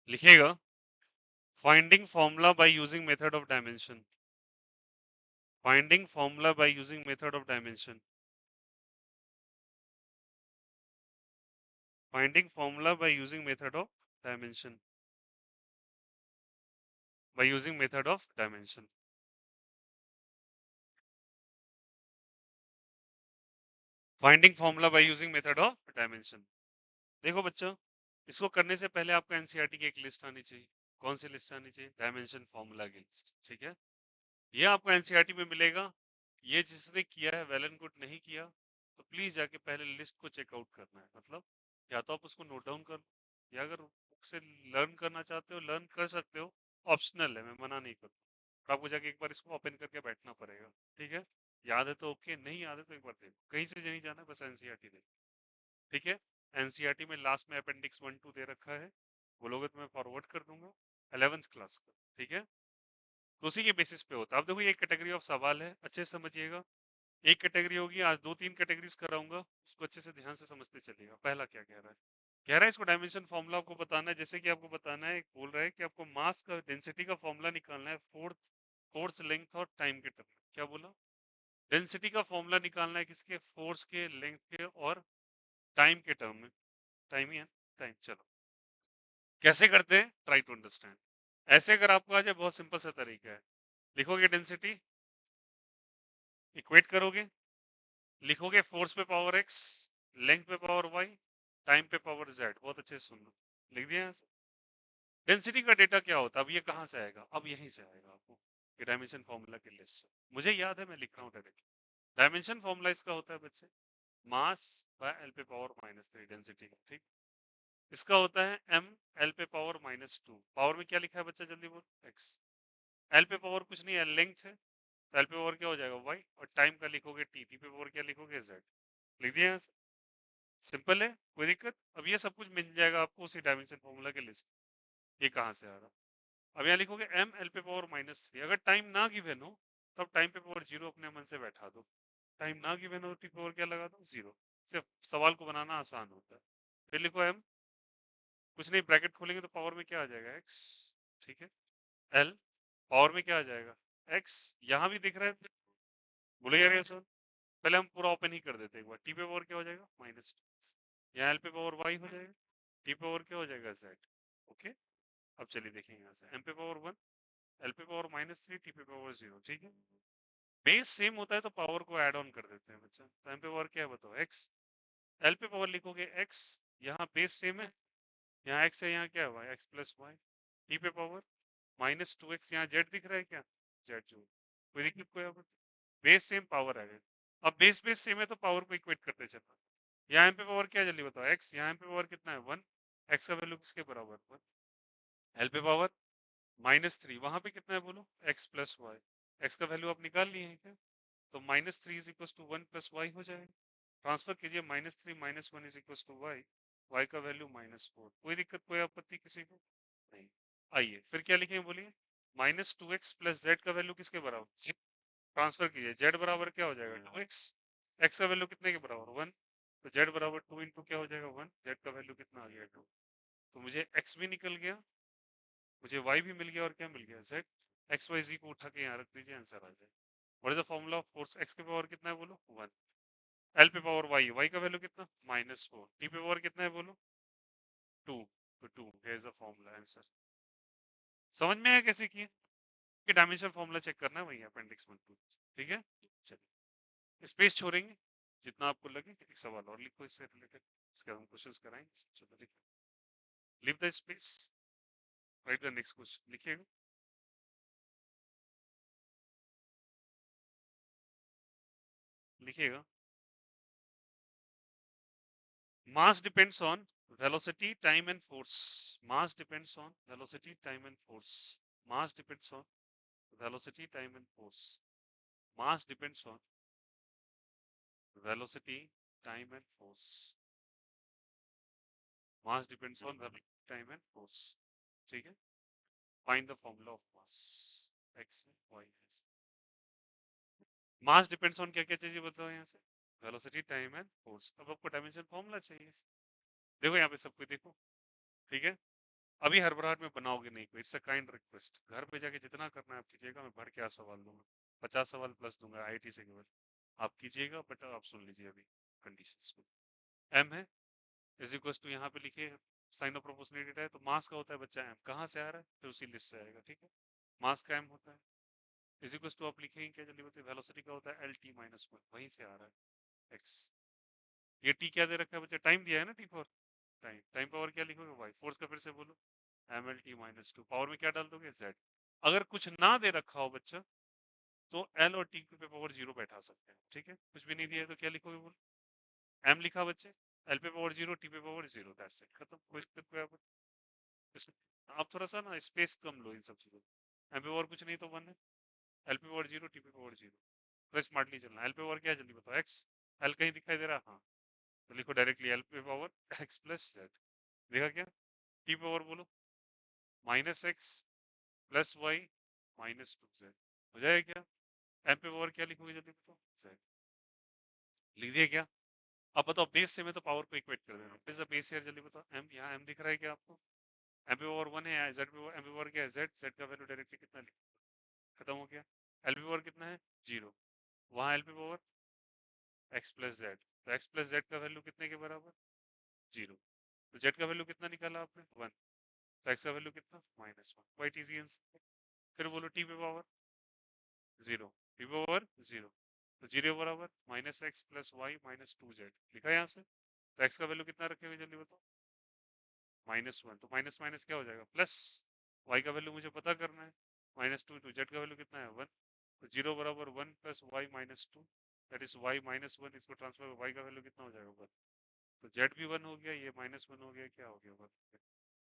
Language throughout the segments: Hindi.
लिखिएगा finding formula by using method of dimension. Finding formula by using method of dimension. Finding formula by using method of dimension. By using method of dimension. Finding formula by using method of dimension. देखो बच्चों, इसको करने से पहले आपको एनसीईआरटी की एक लिस्ट आनी चाहिए। कौन सी लिस्ट आनी चाहिए? डायमेंशन फॉर्मूला की लिस्ट। ठीक है, ये आपको एनसीईआरटी में मिलेगा। ये जिसने किया है वेल एंड गुड, नहीं किया तो प्लीज जाके पहले लिस्ट को चेकआउट करना है। मतलब या तो आप उसको नोट डाउन कर, या अगर बुक से लर्न करना चाहते हो लर्न कर सकते हो, ऑप्शनल है, मैं मना नहीं करूँ। तो आपको जाके एक बार इसको ओपन करके बैठना पड़ेगा। ठीक है, याद है तो ओके, नहीं याद है तो एक बार देखो, कहीं से नहीं जाना है, बस एनसीईआरटी देखो। ठीक है, एनसीईआरटी में लास्ट में अपेंडिक्स 1-2 दे रखा है, बोलोगे तो मैं फॉरवर्ड कर दूंगा 11th क्लास का। ठीक है, तो उसी के बेसिस पे होता है। अब देखो ये कैटेगरी ऑफ सवाल है, अच्छे से समझिएगा। एक कैटेगरी होगी, आज 2-3 कैटेगरीज कराऊंगा, उसको अच्छे से ध्यान से समझते चलिएगा। पहला क्या कह रहा है? कह रहा है इसको डायमेंशन फॉर्मूला आपको बताना है। जैसे कि आपको बताना है, बोल रहा है कि आपको मास का डेंसिटी का फॉर्मूला निकालना है फोर्स लेंथ और टाइम के टर्म में। क्या बोला? डेंसिटी का फॉर्मूला निकालना है किसके? फोर्स के, लेंथ के और टाइम के टर्म में। टाइम ही है, टाइम। चलो कैसे करते हैं, ट्राई टू अंडरस्टैंड। ऐसे अगर आपको आ जाए, बहुत सिंपल सा तरीका है। लिखोगे डेंसिटी, इक्वेट करोगे, लिखोगे फोर्स पे पावर एक्स, लेंथ पे पावर वाई, टाइम पे पावर जेड। बहुत अच्छे से सुन लो, लिख दिया। डेंसिटी का डेटा क्या होता है? अब ये कहां से आएगा? अब यहीं से आएगा आपको, ये डायमेंशन फॉर्मूला की लिस्ट से। मुझे याद है, मैं लिख रहा हूँ डायरेक्ट। डायमेंशन फॉर्मूला इसका होता है बच्चे, मास बाय एल पे पावर -3 डेंसिटी। ठीक, इसका होता है m l पे पावर -2। पावर में क्या लिखा है बच्चा, जल्दी बोल। x। l पे पावर कुछ नहीं है, लेंथ है, तो l पे पावर क्या हो जाएगा? y। और टाइम का लिखोगे t, t पे पावर क्या लिखोगे? z। लिख दिया यहाँ से? सिंपल है, कोई दिक्कत? अब ये सब कुछ मिल जाएगा आपको उसी डायमेंशन फॉर्मूला के लिस्ट। ये कहाँ से आ रहा? अब यहाँ लिखोगे m l पे पावर -3। अगर टाइम ना गिवन हो तब टाइम पे पावर 0 अपने मन से बैठा दो। टाइम ना गिवन हो टी पावर क्या लगा दो? 0। सिर्फ सवाल को बनाना आसान होता है। फिर लिखो m, कुछ नहीं, ब्रैकेट खोलेंगे तो पावर में क्या आ जाएगा? x। ठीक है, l, पावर में क्या आ जाएगा? x। यहाँ भी दिख रहा है, बोले यार ये सर, पहले हम पूरा ओपन ही कर देते हैं एक बार। टी पे पावर क्या हो जाएगा? -2। यहाँ एल पे पावर वाई हो जाएगा, टी पे पावर क्या हो जाएगा? जेड। ओके, अब चलिए देखेंगे यहाँ से। एम पे पावर 1, एल पे पावर -3, टी पे पावर 0। ठीक है, बेस सेम होता है तो पावर को ऐड ऑन कर देते हैं बच्चा। तो एम पे पावर क्या है बताओ? एक्स। एल पे पावर लिखोगे एक्स, यहाँ बेस सेम है, यहाँ एक्स है, यहाँ क्या है? Y, X plus Y. T पे पावर -2x, यहाँ जेड दिख रहा है क्या? जेड जो, कोई दिक्कत? कोई अब बेस सेम, पावर है। अब बेस बेस सेम है तो पावर को इक्वेट करते चलना। यहाँ पे पावर क्या है जल्दी बताओ? एक्स। यहाँ पे पावर कितना है? 1। एक्स का वैल्यू किसके बराबर? 1। एल पे पावर -3, वहां पे कितना है बोलो? X plus Y. एक्स का वैल्यू आप निकाल लिए हैं क्या? तो -3 is equal to 1 plus Y हो जाएगा। ट्रांसफर कीजिए, -3 -1 is equal to Y. Y का वैल्यू -4। कोई दिक्कत, कोई आपत्ति किसी को? नहीं। आइए फिर क्या लिखेंगे बोलिए? -2x प्लस जेड का वैल्यू किसके बराबर? ट्रांसफर कीजिए, जेड बराबर क्या हो जाएगा? 2x। एक्स का वैल्यू कितने के बराबर? 1। तो जेड बराबर 2 इंटू क्या हो जाएगा? 1। जेड का वैल्यू कितना आ गया? 2। तो मुझे एक्स भी निकल गया, मुझे वाई भी मिल गया, और क्या मिल गया? जेड। एक्स वाई जी को उठा के यहाँ रख दीजिए, आंसर आ जाए। What is the formula of force? X के पावर कितना है बोलो? 1। एल पे पावर वाई, वाई का वैल्यू कितना? -4। टी पे पावर कितना है बोलो? 2। तो 2, here is the formula, answer. समझ में आया कैसे किए? कि डायमेंशन फॉर्मूला चेक करना है, वही अपेंडिक्स 1-2। ठीक है, चलिए स्पेस छोड़ेंगे जितना आपको लगे। एक सवाल और लिखो इससे रिलेटेड, इसके बाद हम क्वेश्चंस कराएंगे। चलो लिखो, leave the space, write the next question. लिखिएगा, लिखिएगा। Mass depends on velocity, time and force. Mass depends on velocity, time and force. Mass depends on velocity, time and force. Mass depends on velocity, time and force. Mass depends on velocity, time and force. ठीक है, find the formula of mass. X Y. Mass depends on क्या क्या चीजें बताओ यहाँ से? Velocity, time and force. अब आपको डायमेंशन फॉर्मूला चाहिए। देखो यहाँ पे सब कुछ देखो, ठीक है। अभी हड़बड़ाहट में बनाओगे नहीं कोई, इट्स अ काइंड रिक्वेस्ट। घर पे जाके जितना करना है आप कीजिएगा, मैं भर के आज सवाल दूंगा, 50 सवाल प्लस दूंगा आईआईटी से केवल। आप कीजिएगा, बट आप सुन लीजिए अभी कंडीशंस को। एम है इज इक्वल टू, यहाँ पे लिखिए साइन ऑफ प्रोपोर्शनलिटी है, तो मास का होता है बच्चा एम, कहाँ से आ रहा है फिर उसी लिस्ट से आएगा, ठीक है। मास का एम होता है, इज इक्वल टू आप लिखेंगे क्या जल्दी बताइए, वेलोसिटी का होता है एल टी माइनस वन, वहीं से आ रहा है एक्स। ये टी क्या दे रखा है बच्चा, टाइम दिया है ना, T for time, time power क्या लिखोगे वाई, फोर्स का फिर से बोलो M L T minus two, power में क्या डाल दोगे जेड। अगर कुछ ना दे रखा हो बच्चा तो एल और टी पे पावर जीरो बैठा सकते हैं, ठीक है। कुछ भी नहीं दिया है तो क्या लिखोगे बोलो, एम लिखा बच्चे, एल पे पावर जीरो, टी पे पावर जीरो, दैट्स इट, खत्म। कोई दिक्कत कोई आप थोड़ा सा ना स्पेस कम लो इन सब चीजों, एम पे पावर कुछ नहीं तो वन है, एल पे पावर जीरो, टी पे पावर जीरो, थोड़ा स्मार्टली चलना। एल पे पावर क्या है जल्दी बताओ, एक्स, एल कहीं दिखाई दे रहा है, हाँ, तो लिखो डायरेक्टली एल पे पावर एक्स प्लस जेड, देखा क्या। टी पे पावर बोलो minus x plus Y minus two Z, हो जाएगा क्या। एम पे पावर क्या लिखोगे जल्दी बताओ, जेड, लिख दिया क्या। अब बताओ बेस से मैं तो पावर को इक्वेट कर देना, इज अ बेस यार, जल्दी बताओ एम, यहाँ एम दिख रहा है क्या आपको, एम पे पावर वन है, जेड पे एम पे पावर क्या है जेड, जेड का वैल्यू डायरेक्टली कितना लिख, खत्म हो गया। एल पे पावर कितना है जीरो, वहाँ एल पे पावर एक्स प्लस जेड, तो एक्स प्लस जेड का वैल्यू कितने के बराबर, जीरो, तो जेड का वैल्यू कितना निकाला आपने वन, तो एक्स का वैल्यू कितना minus one, quite easy answer. फिर बोलो टी पे पावर जीरो, टी पे पावर जीरो, तो जीरो बराबर minus x plus Y minus two Z, लिखा यहाँ से। तो एक्स का वैल्यू कितना रखे हुए जल्दी बताओ, माइनस वन, तो माइनस माइनस क्या हो जाएगा प्लस, वाई का वैल्यू मुझे पता करना है, माइनस टू टू जेड का वैल्यू कितना है वन, तो जीरो बराबर one plus Y minus two, that is Y minus one, इसको ट्रांसफर वाई का वैल्यू कितना हो जाएगा वन, तो जेड भी वन हो गया, ये माइनस वन हो गया, क्या हो गया one,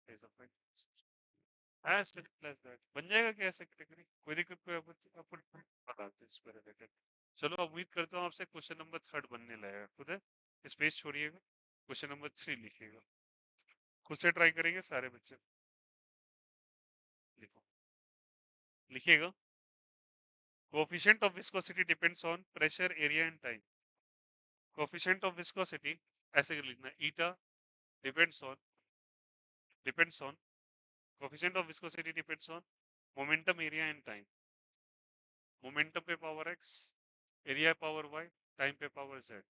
as simple as that, बन जाएगा क्या ऐसे कैटेगरी, कोई दिक्कत कोई आपत्ति, आपको बताते हैं इस पर रिलेटेड। चलो अब उम्मीद करता हूँ आपसे क्वेश्चन नंबर थर्ड बनने लगेगा, खुद है स्पेस छोड़िएगा, क्वेश्चन नंबर थ्री लिखिएगा, खुद से ट्राई करेंगे सारे बच्चे, लिखो, लिखिएगा। Coefficient of viscosity depends on pressure area and time, coefficient of viscosity ऐसे लिखना है, eta depends on, depends on, coefficient of viscosity depends on momentum area and time, momentum पे power x, area power y, time पे पावर जेड।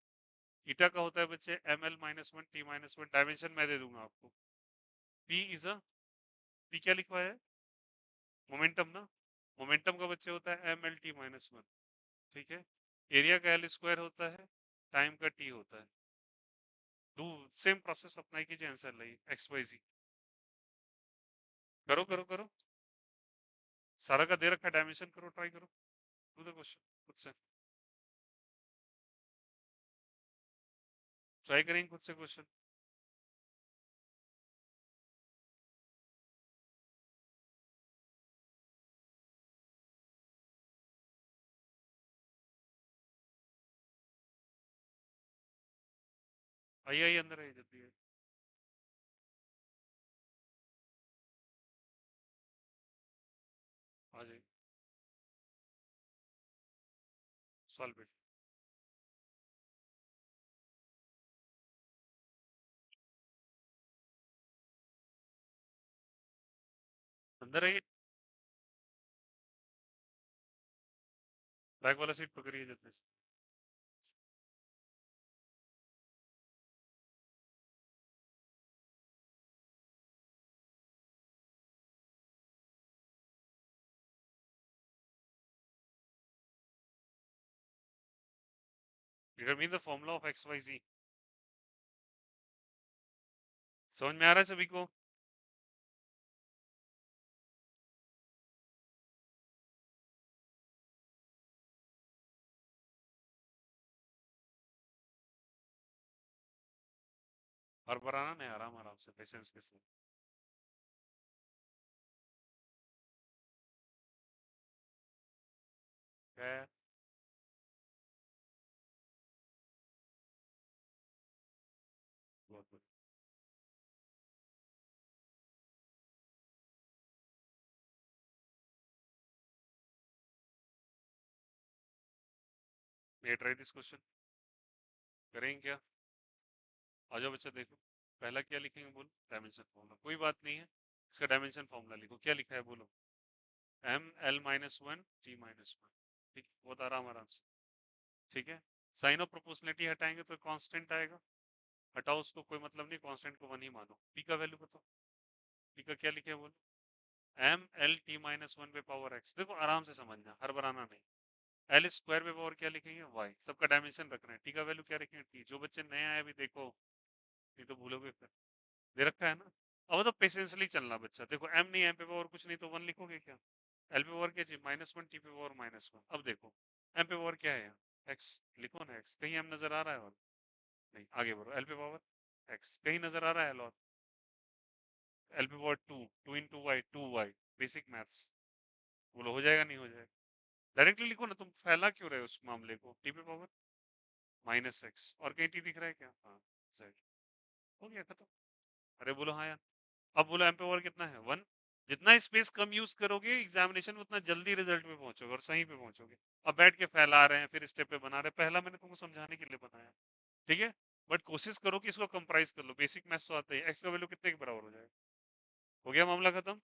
ईटा का होता है बच्चे M L minus one T minus one, dimension मैं दे दूंगा आपको, पी इज अ, पी क्या लिखवा है मोमेंटम ना, मोमेंटम का बच्चे होता है M L T minus one, ठीक है। एरिया का एल स्क्वायर होता है, टाइम का टी होता है, डू सेम प्रोसेस अप्लाई कीजिए, आंसर लाइए एक्स वाई जी, करो करो करो, सारा का दे रखा है डायमेंशन, करो ट्राई करो, डू द क्वेश्चन खुद से, ट्राई करेंगे खुद से क्वेश्चन। आइए आइए अंदर आइए जल्दी आइए। आ जाइए, सॉल्व इट, अंदर आइए, बैक वाला सीट पकड़िए जल्दी से। Determine the formula of x y z, समझ में आ रहा है सभी को। और बनाना नहीं, आराम आराम से पेशेंस के साथ, क्या है? बहुत बहुत ये ट्राई दिस क्वेश्चन, करेंगे क्या, आ जाओ बच्चा देखो, पहला क्या लिखेंगे बोलो, डायमेंशन फॉर्मूला, कोई बात नहीं है, इसका डायमेंशन फॉर्मूला लिखो, क्या लिखा है बोलो? M L minus one T minus one. ठीक है, बहुत आराम आराम से। ठीक है, साइन ऑफ प्रोपोर्शनलिटी हटाएंगे तो कांस्टेंट आएगा, हटाओ उसको, कोई मतलब नहीं, कांस्टेंट को वन ही मानो। पी का वैल्यू बताओ, पी का क्या लिखे है बोलो? M L T minus one पे पावर एक्स। देखो आराम से समझना, हर बनाना नहीं। एल स्क्वायर पे पावर क्या लिखेंगे? वाई। सबका डायमेंशन रखना है। टी का वैल्यू क्या रखेंगे? टी। जो बच्चे नए आए अभी देखो, नहीं तो भूलोगे फिर। दे रखा है ना। अब तो पेशेंसली चलना बच्चा। देखो एम नहीं, एम पे पावर कुछ नहीं तो वन लिखोगे क्या? एल पे पावर क्या चाहिए? माइनस वन, टी पे पावर माइनस वन। अब देखो एम पे पावर क्या है यहाँ? एक्स। लिखो ना एक्स, कहीं एम नजर आ रहा है? और नहीं, आगे बढ़ो। एल पे पावर एक्स कहीं नजर आ रहा है? और एल पे power two, two into Y, two Y. Basic maths. बोलो हो जाएगा नहीं हो जाएगा? डायरेक्टली लिखो ना, तुम फैला क्यों रहे हो उस मामले को? टी पे पावर माइनस एक्स, और कहीं टी दिख रहा है क्या? हाँ, जेड। हो गया खत्म। अरे बोलो हाँ यार। अब बोलो एम पे पावर कितना है? वन। जितना स्पेस कम यूज करोगे एग्जामिनेशन में, उतना जल्दी रिजल्ट पे पहुंचोगे और सही पे पहुंचोगे। अब बैठ के फैला रहे हैं, फिर स्टेप पे बना रहे हैं। पहला मैंने तुमको समझाने के लिए बनाया, ठीक है। बट कोशिश करो कि इसको कंप्राइज कर लो। बेसिक मैथ्स तो आता है। एक्स का वैल्यू कितने के बराबर हो जाएगा? हो गया मामला खत्म।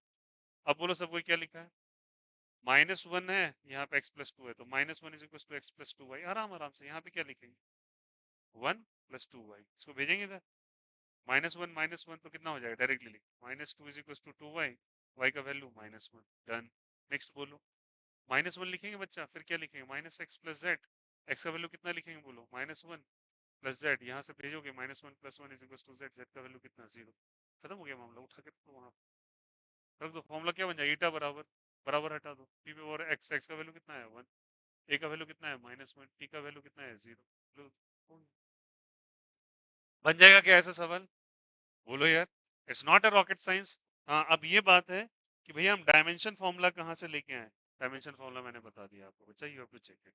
अब बोलो सबको क्या लिखा है? माइनस वन है, यहाँ पे एक्स प्लस टू है, तो minus one is equal to X plus two Y. आराम आराम से। यहाँ पे क्या लिखेंगे? One plus two Y. इसको भेजेंगे इधर। माइनस वन तो कितना हो जाएगा? डायरेक्टली लिख, minus two is equal to two Y. Y का value minus one. Done. Next बोलो। माइनस वन लिखेंगे बच्चा, फिर क्या लिखेंगे? Minus x plus z. X का वैल्यू कितना लिखेंगे बोलो? Minus one plus z. यहाँ से भेजोगे minus one plus one is equal to z. Z का वैल्यू कितना? जीरो। खत्म हो गया मामला। उठा के तो वहाँ रख दो। फॉर्मूला क्या बन जाएगा? ईटा बराबर बराबर हटा दो, पी पे और एक्स। एक्स का वैल्यू कितना है? वन। ए का वैल्यू कितना है? Minus one. टी का वैल्यू कितना है? जीरो। बन जाएगा क्या ऐसा सवाल? बोलो यार। It's not a rocket science. हाँ, अब ये बात है कि भैया हम डायमेंशन फॉर्मूला कहाँ से लेके आए? डायमेंशन फॉर्मूला मैंने बता दिया आपको बच्चा, you have to check it.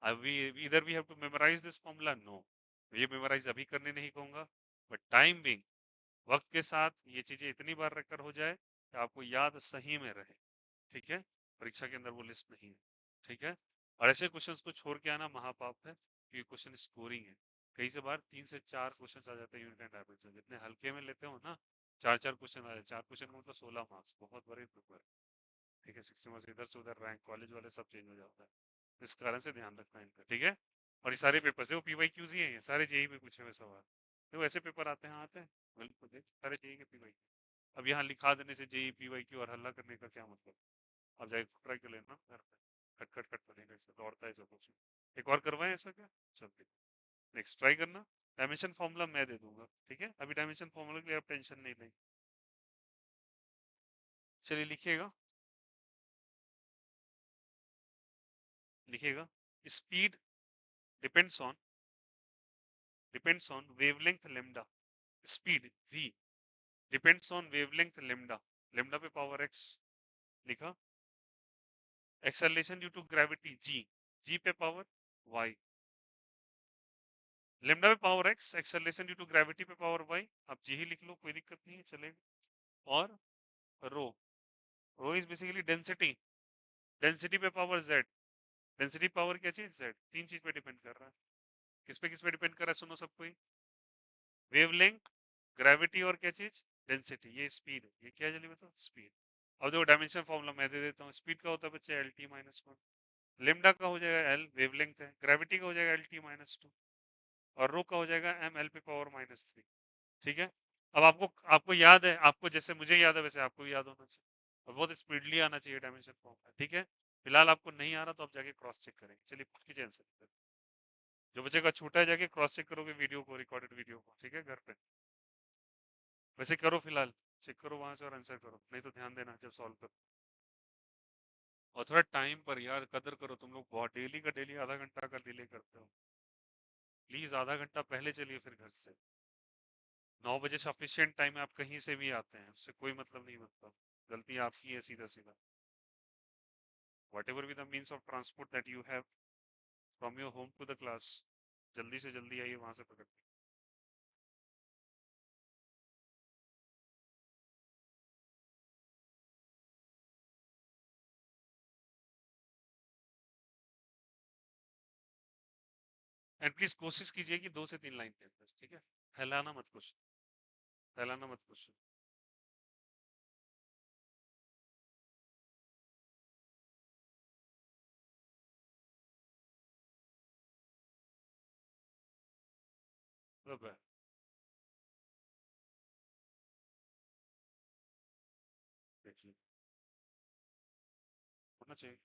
अभी इधर we have to memorise this formula, no. ये मेमोराइज अभी करने नहीं कहूंगा, बट टाइम बिंग, वक्त के साथ ये चीजें इतनी बार रेकर हो जाए कि आपको याद सही में रहे। ठीक है, परीक्षा के अंदर वो लिस्ट नहीं है। ठीक है, और ऐसे क्वेश्चंस को छोड़ के आना महापाप है, क्योंकि क्वेश्चन स्कोरिंग है। कई से बार 3 से 4 क्वेश्चन आ जाते हैं यूनिट एंड डायमेंशन से। जितने हल्के में लेते हो ना, 4 4 क्वेश्चन आ जाए। 4 क्वेश्चन का मतलब 16 मार्क्स, बहुत बड़े पेपर। ठीक है, 60 मार्क्स इधर से उधर, रैंक कॉलेज वाले सब चेंज हो जाता है। इस कारण से ध्यान रखना है इनका, ठीक है। और ये सारे पेपर देखो पीवाई क्यूज ही है, ये सारे जेई में पूछे हुए सवाल। देखो ऐसे पेपर आते हैं, आते हैं बिल्कुल, देख सारे जेई के पीवाई। अब यहाँ लिखा देने से जेई पीवाई क्यू और हल्ला करने का क्या मतलब? अब जाके ट्राई कर लेना घर पे। कट कट कट बनेगा, इससे दौड़ता है सब कुछ। एक और करवाएं ऐसा क्या? चल नेक्स्ट ट्राई करना। डायमेंशन फॉर्मूला मैं दे दूंगा, ठीक है। अभी डायमेंशन फॉर्मूला के लिए आप टेंशन नहीं लेंगे। चलिए लिखिएगा, लिखिएगा। Speed depends on wavelength lambda. Speed v depends on wavelength lambda. Lambda पे पावर x लिखा। Acceleration due to gravity g, g पे पावर y। लेमडा पे power x, acceleration due to gravity पे पावर y। आप जी ही लिख लो, कोई दिक्कत नहीं है, चलेगा। और रो, रो इज बेसिकली डेंसिटी, डेंसिटी पे पावर z। डेंसिटी पावर क्या चीज? z। तीन चीज पे डिपेंड कर रहा है। किस पे डिपेंड कर रहा है? सुनो सब कोई। वेवलेंथ, ग्रेविटी, और क्या चीज? डेंसिटी। ये स्पीड है, ये क्या है जल्दी बताओ? स्पीड। अब देखो डायमेंशन फॉर्मूला मैं दे देता हूँ। स्पीड का होता है बच्चे L T minus one. Lambda का हो जाएगा एल, वेवलेंथ है। ग्रेविटी का हो जाएगा एल टी माइनस टू। और रो का हो जाएगा एम एल पे पावर माइनस थ्री। ठीक है। अब आपको आपको याद है, आपको जैसे मुझे याद है वैसे आपको भी याद होना चाहिए, और बहुत स्पीडली आना चाहिए डायमेंशन फॉर्मूला, ठीक है। फिलहाल आपको नहीं आ रहा तो आप जाके क्रॉस चेक करेंगे। चलिए कीजिए आंसर। जो बच्चे का छूटा है जाके क्रॉस चेक करोगे वीडियो को, रिकॉर्डेड वीडियो को, ठीक है, घर पे। वैसे करो फिलहाल, चेक करो वहां से और आंसर करो, नहीं तो ध्यान देना जब सॉल्व करो। और थोड़ा टाइम पर यार कदर करो, तुम लोग बहुत डेली का डेली आधा घंटा का डिले करते हो। प्लीज आधा घंटा पहले चलिए फिर घर से। 9 बजे सफिशियंट टाइम है, आप कहीं से भी आते हैं, उससे कोई मतलब नहीं बनता। गलती आपकी है सीधा सीधा। Whatever be the means of transport that you have from your home to the class, जल्दी से जल्दी आइए वहां से पकड़। एंड प्लीज कोशिश कीजिए कि 2 से 3 लाइन के अंदर, ठीक है। फैलाना मत कुछ, फैलाना मत कुछ। मतलब है देखिए होना चाहिए।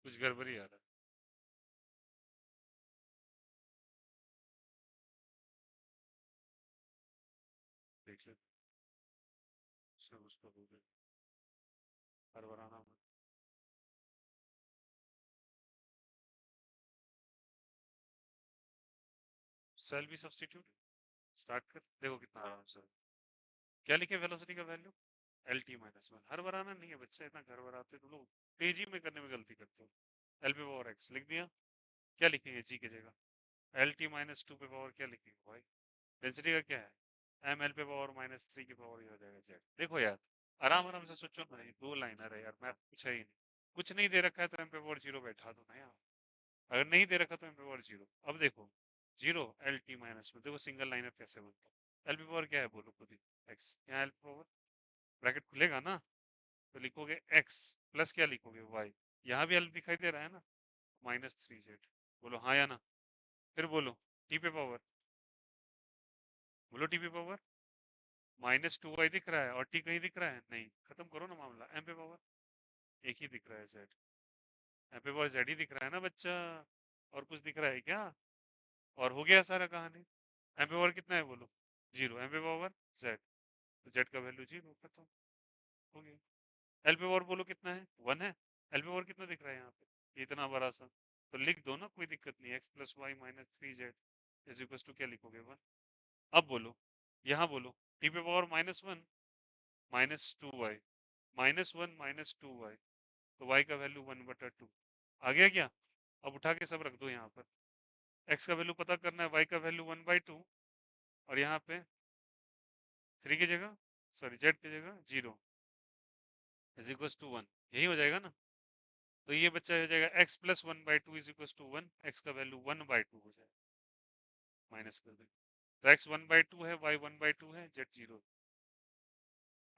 कुछ गड़बड़ी आ रहा है। देख ले सब उसको बोले हरवराना मत। सेल भी सब्स्टिट्यूट स्टार्ट कर देखो कितना आराम से। क्या लिखे वेलोसिटी का value L T minus one. हर बनाना नहीं है बच्चा, इतना घर बनाते तुम लोग तेजी में करने में गलती करते हो। एल पे पावर एक्स लिख दिया। क्या लिखेंगे जी की जगह एल टी माइनस टू पे पावर क्या लिखेंगे भाई। डेंसिटी का क्या है एम एल पे पावर माइनस थ्री की पावर हो जाएगा जेड। देखो यार आराम आराम से सोचो ना, ये दो लाइनर है यार, मैथ पूछा ही नहीं। कुछ नहीं दे रखा है तो एम पे पावर जीरो बैठा दो ना यार। अगर नहीं दे रखा तो एम पे पावर जीरो। अब देखो जीरो एल टी माइनस में देखो सिंगल लाइनर कैसे बनता है। एल पे पावर क्या है बोलो खुद ही। एक्स यहाँ एल पे पावर ब्रैकेट खुलेगा ना, तो लिखोगे x प्लस क्या लिखोगे y। यहाँ भी एल दिखाई दे रहा है ना, माइनस थ्री जेड। बोलो हाँ या ना। फिर बोलो टी पे पावर, बोलो टी पे पावर माइनस टू वाई दिख रहा है और टी कहीं दिख रहा है नहीं, खत्म करो ना मामला। एम पे पावर एक ही दिख रहा है जेड। एम पे पावर जेड ही दिख रहा है ना बच्चा, और कुछ दिख रहा है क्या। और हो गया सारा कहानी। एम पे पावर कितना है बोलो जीरो। एम पे पावर जेड, तो जेड का वैल्यू जीरो, खत्म हो गया। एल पे पावर बोलो कितना है वन है। एल पे पावर कितना दिख रहा है यहाँ पे इतना बड़ा सा, तो लिख दो ना, कोई दिक्कत नहीं। X plus Y minus three Z is equal to क्या लिखोगे वन। अब बोलो यहाँ बोलो टी पे power minus one minus two Y minus one minus two Y, तो वाई का वैल्यू वन बटा टू आ गया क्या। अब उठा के सब रख दो यहाँ पर। एक्स का वैल्यू पता करना है, वाई का वैल्यू वन बाई टू, और यहाँ पे थ्री की जगह सॉरी जेड की जगह zero is equal to one. यही हो जाएगा ना। तो ये बच्चा हो जाएगा X plus one by two is equal to one. X का वैल्यू वन बाई टू हो जाएगा, माइनस कर दे। तो एक्स वन बाई टू है, वाई वन बाई टू है, Z zero.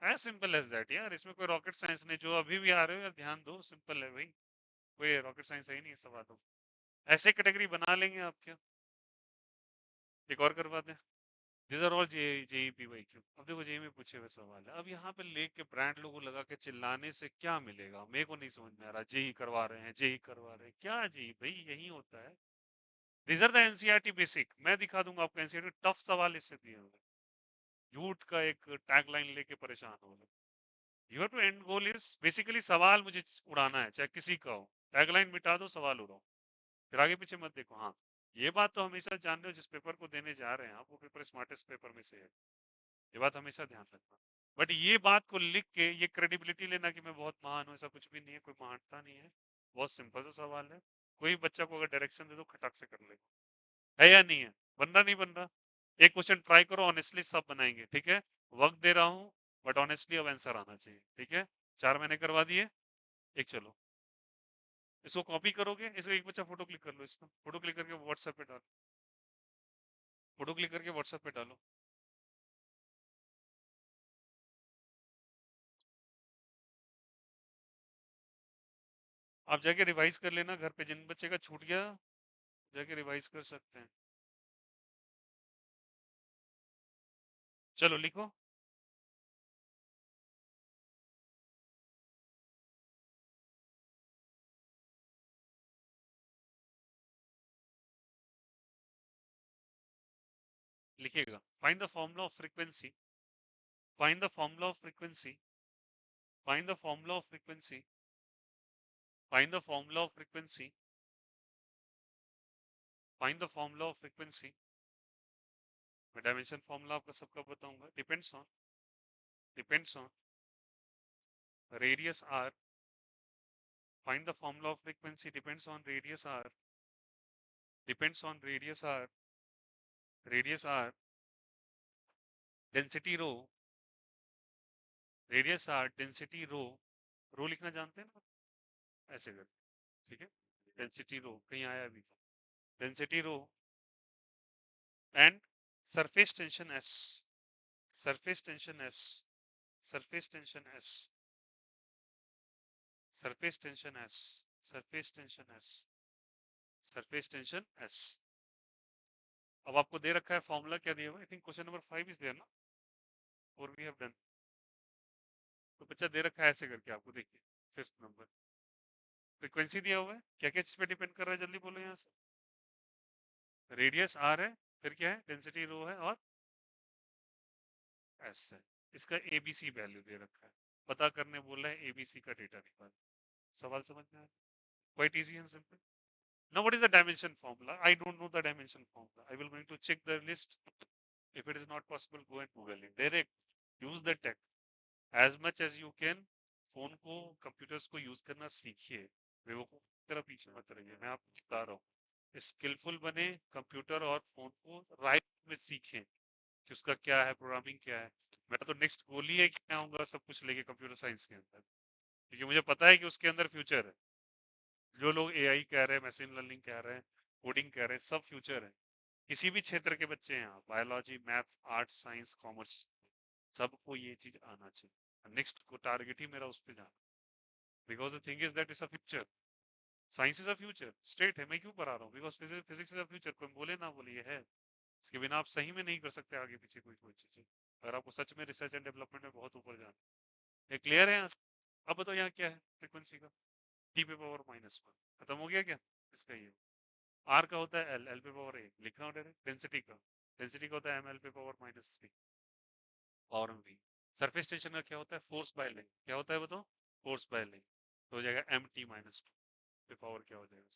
As simple as that यार, इसमें कोई रॉकेट साइंस नहीं। जो अभी भी आ रहे हो यार ध्यान दो, सिंपल है भाई, कोई रॉकेट साइंस है ही नहीं सवाल हो। ऐसे कैटेगरी बना लेंगे आप क्या। एक और करवा दें। This are all J JEE P Y Q. अब देखो जेई में पूछे हुए सवाल है, अब यहाँ पे लेख के ब्रांड लोगो लगा के चिल्लाने से क्या मिलेगा, मेरे को नहीं समझ में आ रहा। जेई करवा रहे हैं, जेई करवा रहे हैं, क्या जेई भाई यही होता है। This are the NCERT basic, मैं दिखा दूंगा आपको एनसीईआरटी टफ सवाल इससे दिए हुए। झूठ का एक टैगलाइन लेके परेशान हो गए। Your to end goal is basically सवाल मुझे उड़ाना है, चाहे किसी का हो। टैगलाइन मिटा दो, सवाल उड़ाओ, फिर आगे पीछे मत देखो। हाँ ये बात तो हमेशा जान रहे हो, जिस पेपर को देने जा रहे हैं आप वो पेपर स्मार्टेस्ट पेपर में से है, ये बात हमेशा ध्यान रखना। बट ये बात को लिख के ये क्रेडिबिलिटी लेना कि मैं बहुत महान हूँ, ऐसा कुछ भी नहीं है, कोई महानता नहीं है। बहुत सिंपल सा सवाल है। कोई बच्चा को अगर डायरेक्शन दे दो खटक से कर ले, है या नहीं है। बन रहा नहीं बन रहा। एक क्वेश्चन ट्राई करो ऑनेस्टली, सब बनाएंगे ठीक है। वक्त दे रहा हूँ बट ऑनेस्टली अब आंसर आना चाहिए ठीक है। चार मैंने करवा दिए। एक चलो इसको कॉपी करोगे, इसको एक बच्चा फोटो क्लिक कर लो, इसको फोटो क्लिक करके व्हाट्सएप पे डालो। फोटो क्लिक करके व्हाट्सएप पे डालो। आप जाके रिवाइज कर लेना घर पे, जिन बच्चे का छूट गया जाके रिवाइज कर सकते हैं। चलो लिखो। लिखिएगा find the formula of frequency. Find the formula of frequency. Find the formula of frequency. Find the formula of frequency. Find the formula of frequency. मैं डायमेंशन फॉर्मूला आपका सबका बताऊंगा। Depends on radius r. Find the formula of frequency depends on radius r. Depends on radius r. Radius r. Density rho. Radius r. Density rho. रो लिखना जानते हैं ना। ऐसे कर, ठीक है। डेंसिटी रो कहीं आया अभी, density rho and surface tension S, surface tension S, surface tension S, surface tension S, surface tension S, surface tension S. अब आपको दे रखा है फॉर्मूला, क्या दिया हुआ है? I think question number 5 is there ना, और वी हैव डन। तो बच्चा दे रखा है ऐसे करके, आपको देखिए 5th नंबर फ्रीक्वेंसी दिया हुआ है, क्या क्या चीज पे डिपेंड कर रहा है, जल्दी बोलो यहाँ से। रेडियस आर है, फिर क्या है, डेंसिटी रो है, और एस है। इसका एबीसी वैल्यू दे रखा है, पता करने बोला है एबीसी का डेटा निकाल। सवाल समझ में आया? Quite easy and simple. Now what is the dimension formula? I don't know the dimension formula. I will going to check the list. If it is not possible, go and Google it. Direct. Use the tech. As much as you can. Phone को, कंप्यूटर्स को यूज करना सीखिए। बेवकूफ की तरह पीछे मत रहिए, मैं आपको बता रहा हूँ। स्किलफुल बने, कंप्यूटर और फोन को राइट में सीखें कि उसका क्या है, प्रोग्रामिंग क्या है। मेरा तो नेक्स्ट गोल ही है कि मैं आऊंगा सब कुछ लेके कंप्यूटर साइंस के अंदर, क्योंकि मुझे पता है कि उसके अंदर फ्यूचर है। जो लोग एआई कह रहे हैं, मशीन लर्निंग कह रहे हैं, कोडिंग कह रहे हैं, सब फ्यूचर है। किसी भी क्षेत्र के बच्चे हैं, biology, maths, arts, science, commerce, सबको ये चीज आना चाहिए। नेक्स्ट को टारगेट ही मेरा उस पर जाना, because the thing is that is a future. Science is a future state है, मैं क्यों पढ़ा रहा हूँ? Because physics is a future. कोई बोले ना बोले, ये है। इसके बिना आप सही में नहीं कर सकते आगे पीछे कोई कोई चीजें, अगर आपको सच में रिसर्च एंड डेवलपमेंट में बहुत ऊपर जाना। ये क्लियर है यहाँ से? अब बताओ यहाँ क्या है फ्रीक्वेंसी का, टी पे पावर -1 खत्म हो गया क्या इसका? ये आर का होता है एल, एल पे पावर ए लिखा हो। डेंसिटी का, डेंसिटी का होता है एम, एल पे पावर -3 और वी। सरफेस टेंशन का क्या होता है? Force by length. क्या होता है बताओ? Force by length. तो हो जाएगा एम टी -2 पे पावर क्या हो जाएगा?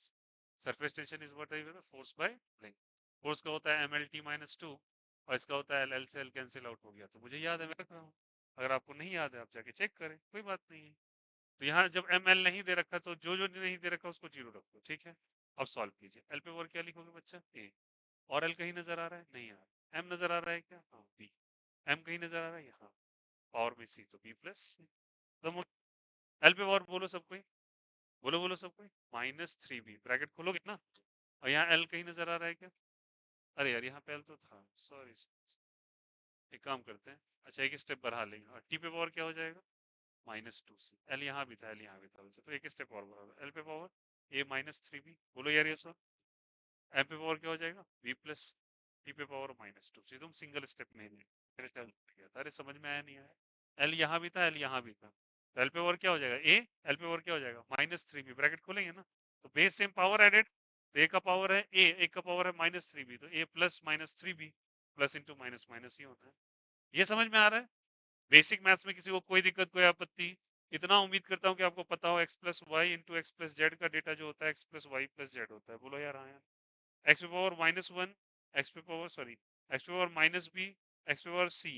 सरफेस टेंशन इज व्हाट है, फोर्स बाय लेंथ। फोर्स का होता है एम एल टी -2 और इसका होता है एल, एल से एल कैंसिल आउट हो गया। तो मुझे याद है, मैं रख रहा हूँ। अगर आपको नहीं याद है आप जाके चेक करें, कोई बात नहीं है। तो यहाँ जब एम एल नहीं दे रखा तो जो जो नहीं दे रखा उसको 0 रखो, ठीक है। अब सॉल्व कीजिए। एल पे पावर क्या लिखोगे बच्चा? ए। और एल कहीं नजर आ रहा है? नहीं आ रहा। एम नजर आ रहा है क्या? हाँ, बी। एम कहीं नजर आ रहा है यहाँ, पावर में सी, तो बी प्लस सी। तो एल पे पावर बोलो सब कोई, बोलो बोलो सब कोई। -3b ब्रैकेट खोलोगे ना, और यहाँ एल कहीं नजर आ रहा है क्या? अरे यार यहाँ पे एल तो था, सॉरी। एक काम करते हैं, अच्छा एक स्टेप बढ़ा लेंगे, और टी पे पावर क्या हो जाएगा? -2c। एल यहाँ भी था, एल यहाँ भी था, तो एक स्टेप और बढ़ा। एल पे पावर ए -3b, बोलो यार ये सो। एम पे पावर क्या हो जाएगा? B plus. टी पे पावर -2c। तुम सिंगल स्टेप में ही अरे समझ में आया नहीं आया? एल यहाँ भी था, एल यहाँ भी था, तो एल पे पावर क्या हो जाएगा? ए। एल पे पावर क्या हो जाएगा? -3b ब्रैकेट खोलेंगे ना, तो बेस सेम पावर एडेड। तो ए का पावर है ए, एक का पावर है -3b, तो a plus -3b, plus into minus minus ही होता है। ये समझ में आ रहा है? बेसिक मैथ्स में किसी को कोई दिक्कत, कोई आपत्ति? इतना उम्मीद करता हूँ कि आपको पता हो, X plus Y into X plus Z का डेटा जो होता है X plus Y plus Z होता है। बोलो यार हाँ यार। एक्स पे पावर -1, एक्स पे पावर सॉरी, एक्स पे पावर -b, एक्स पे पावर c,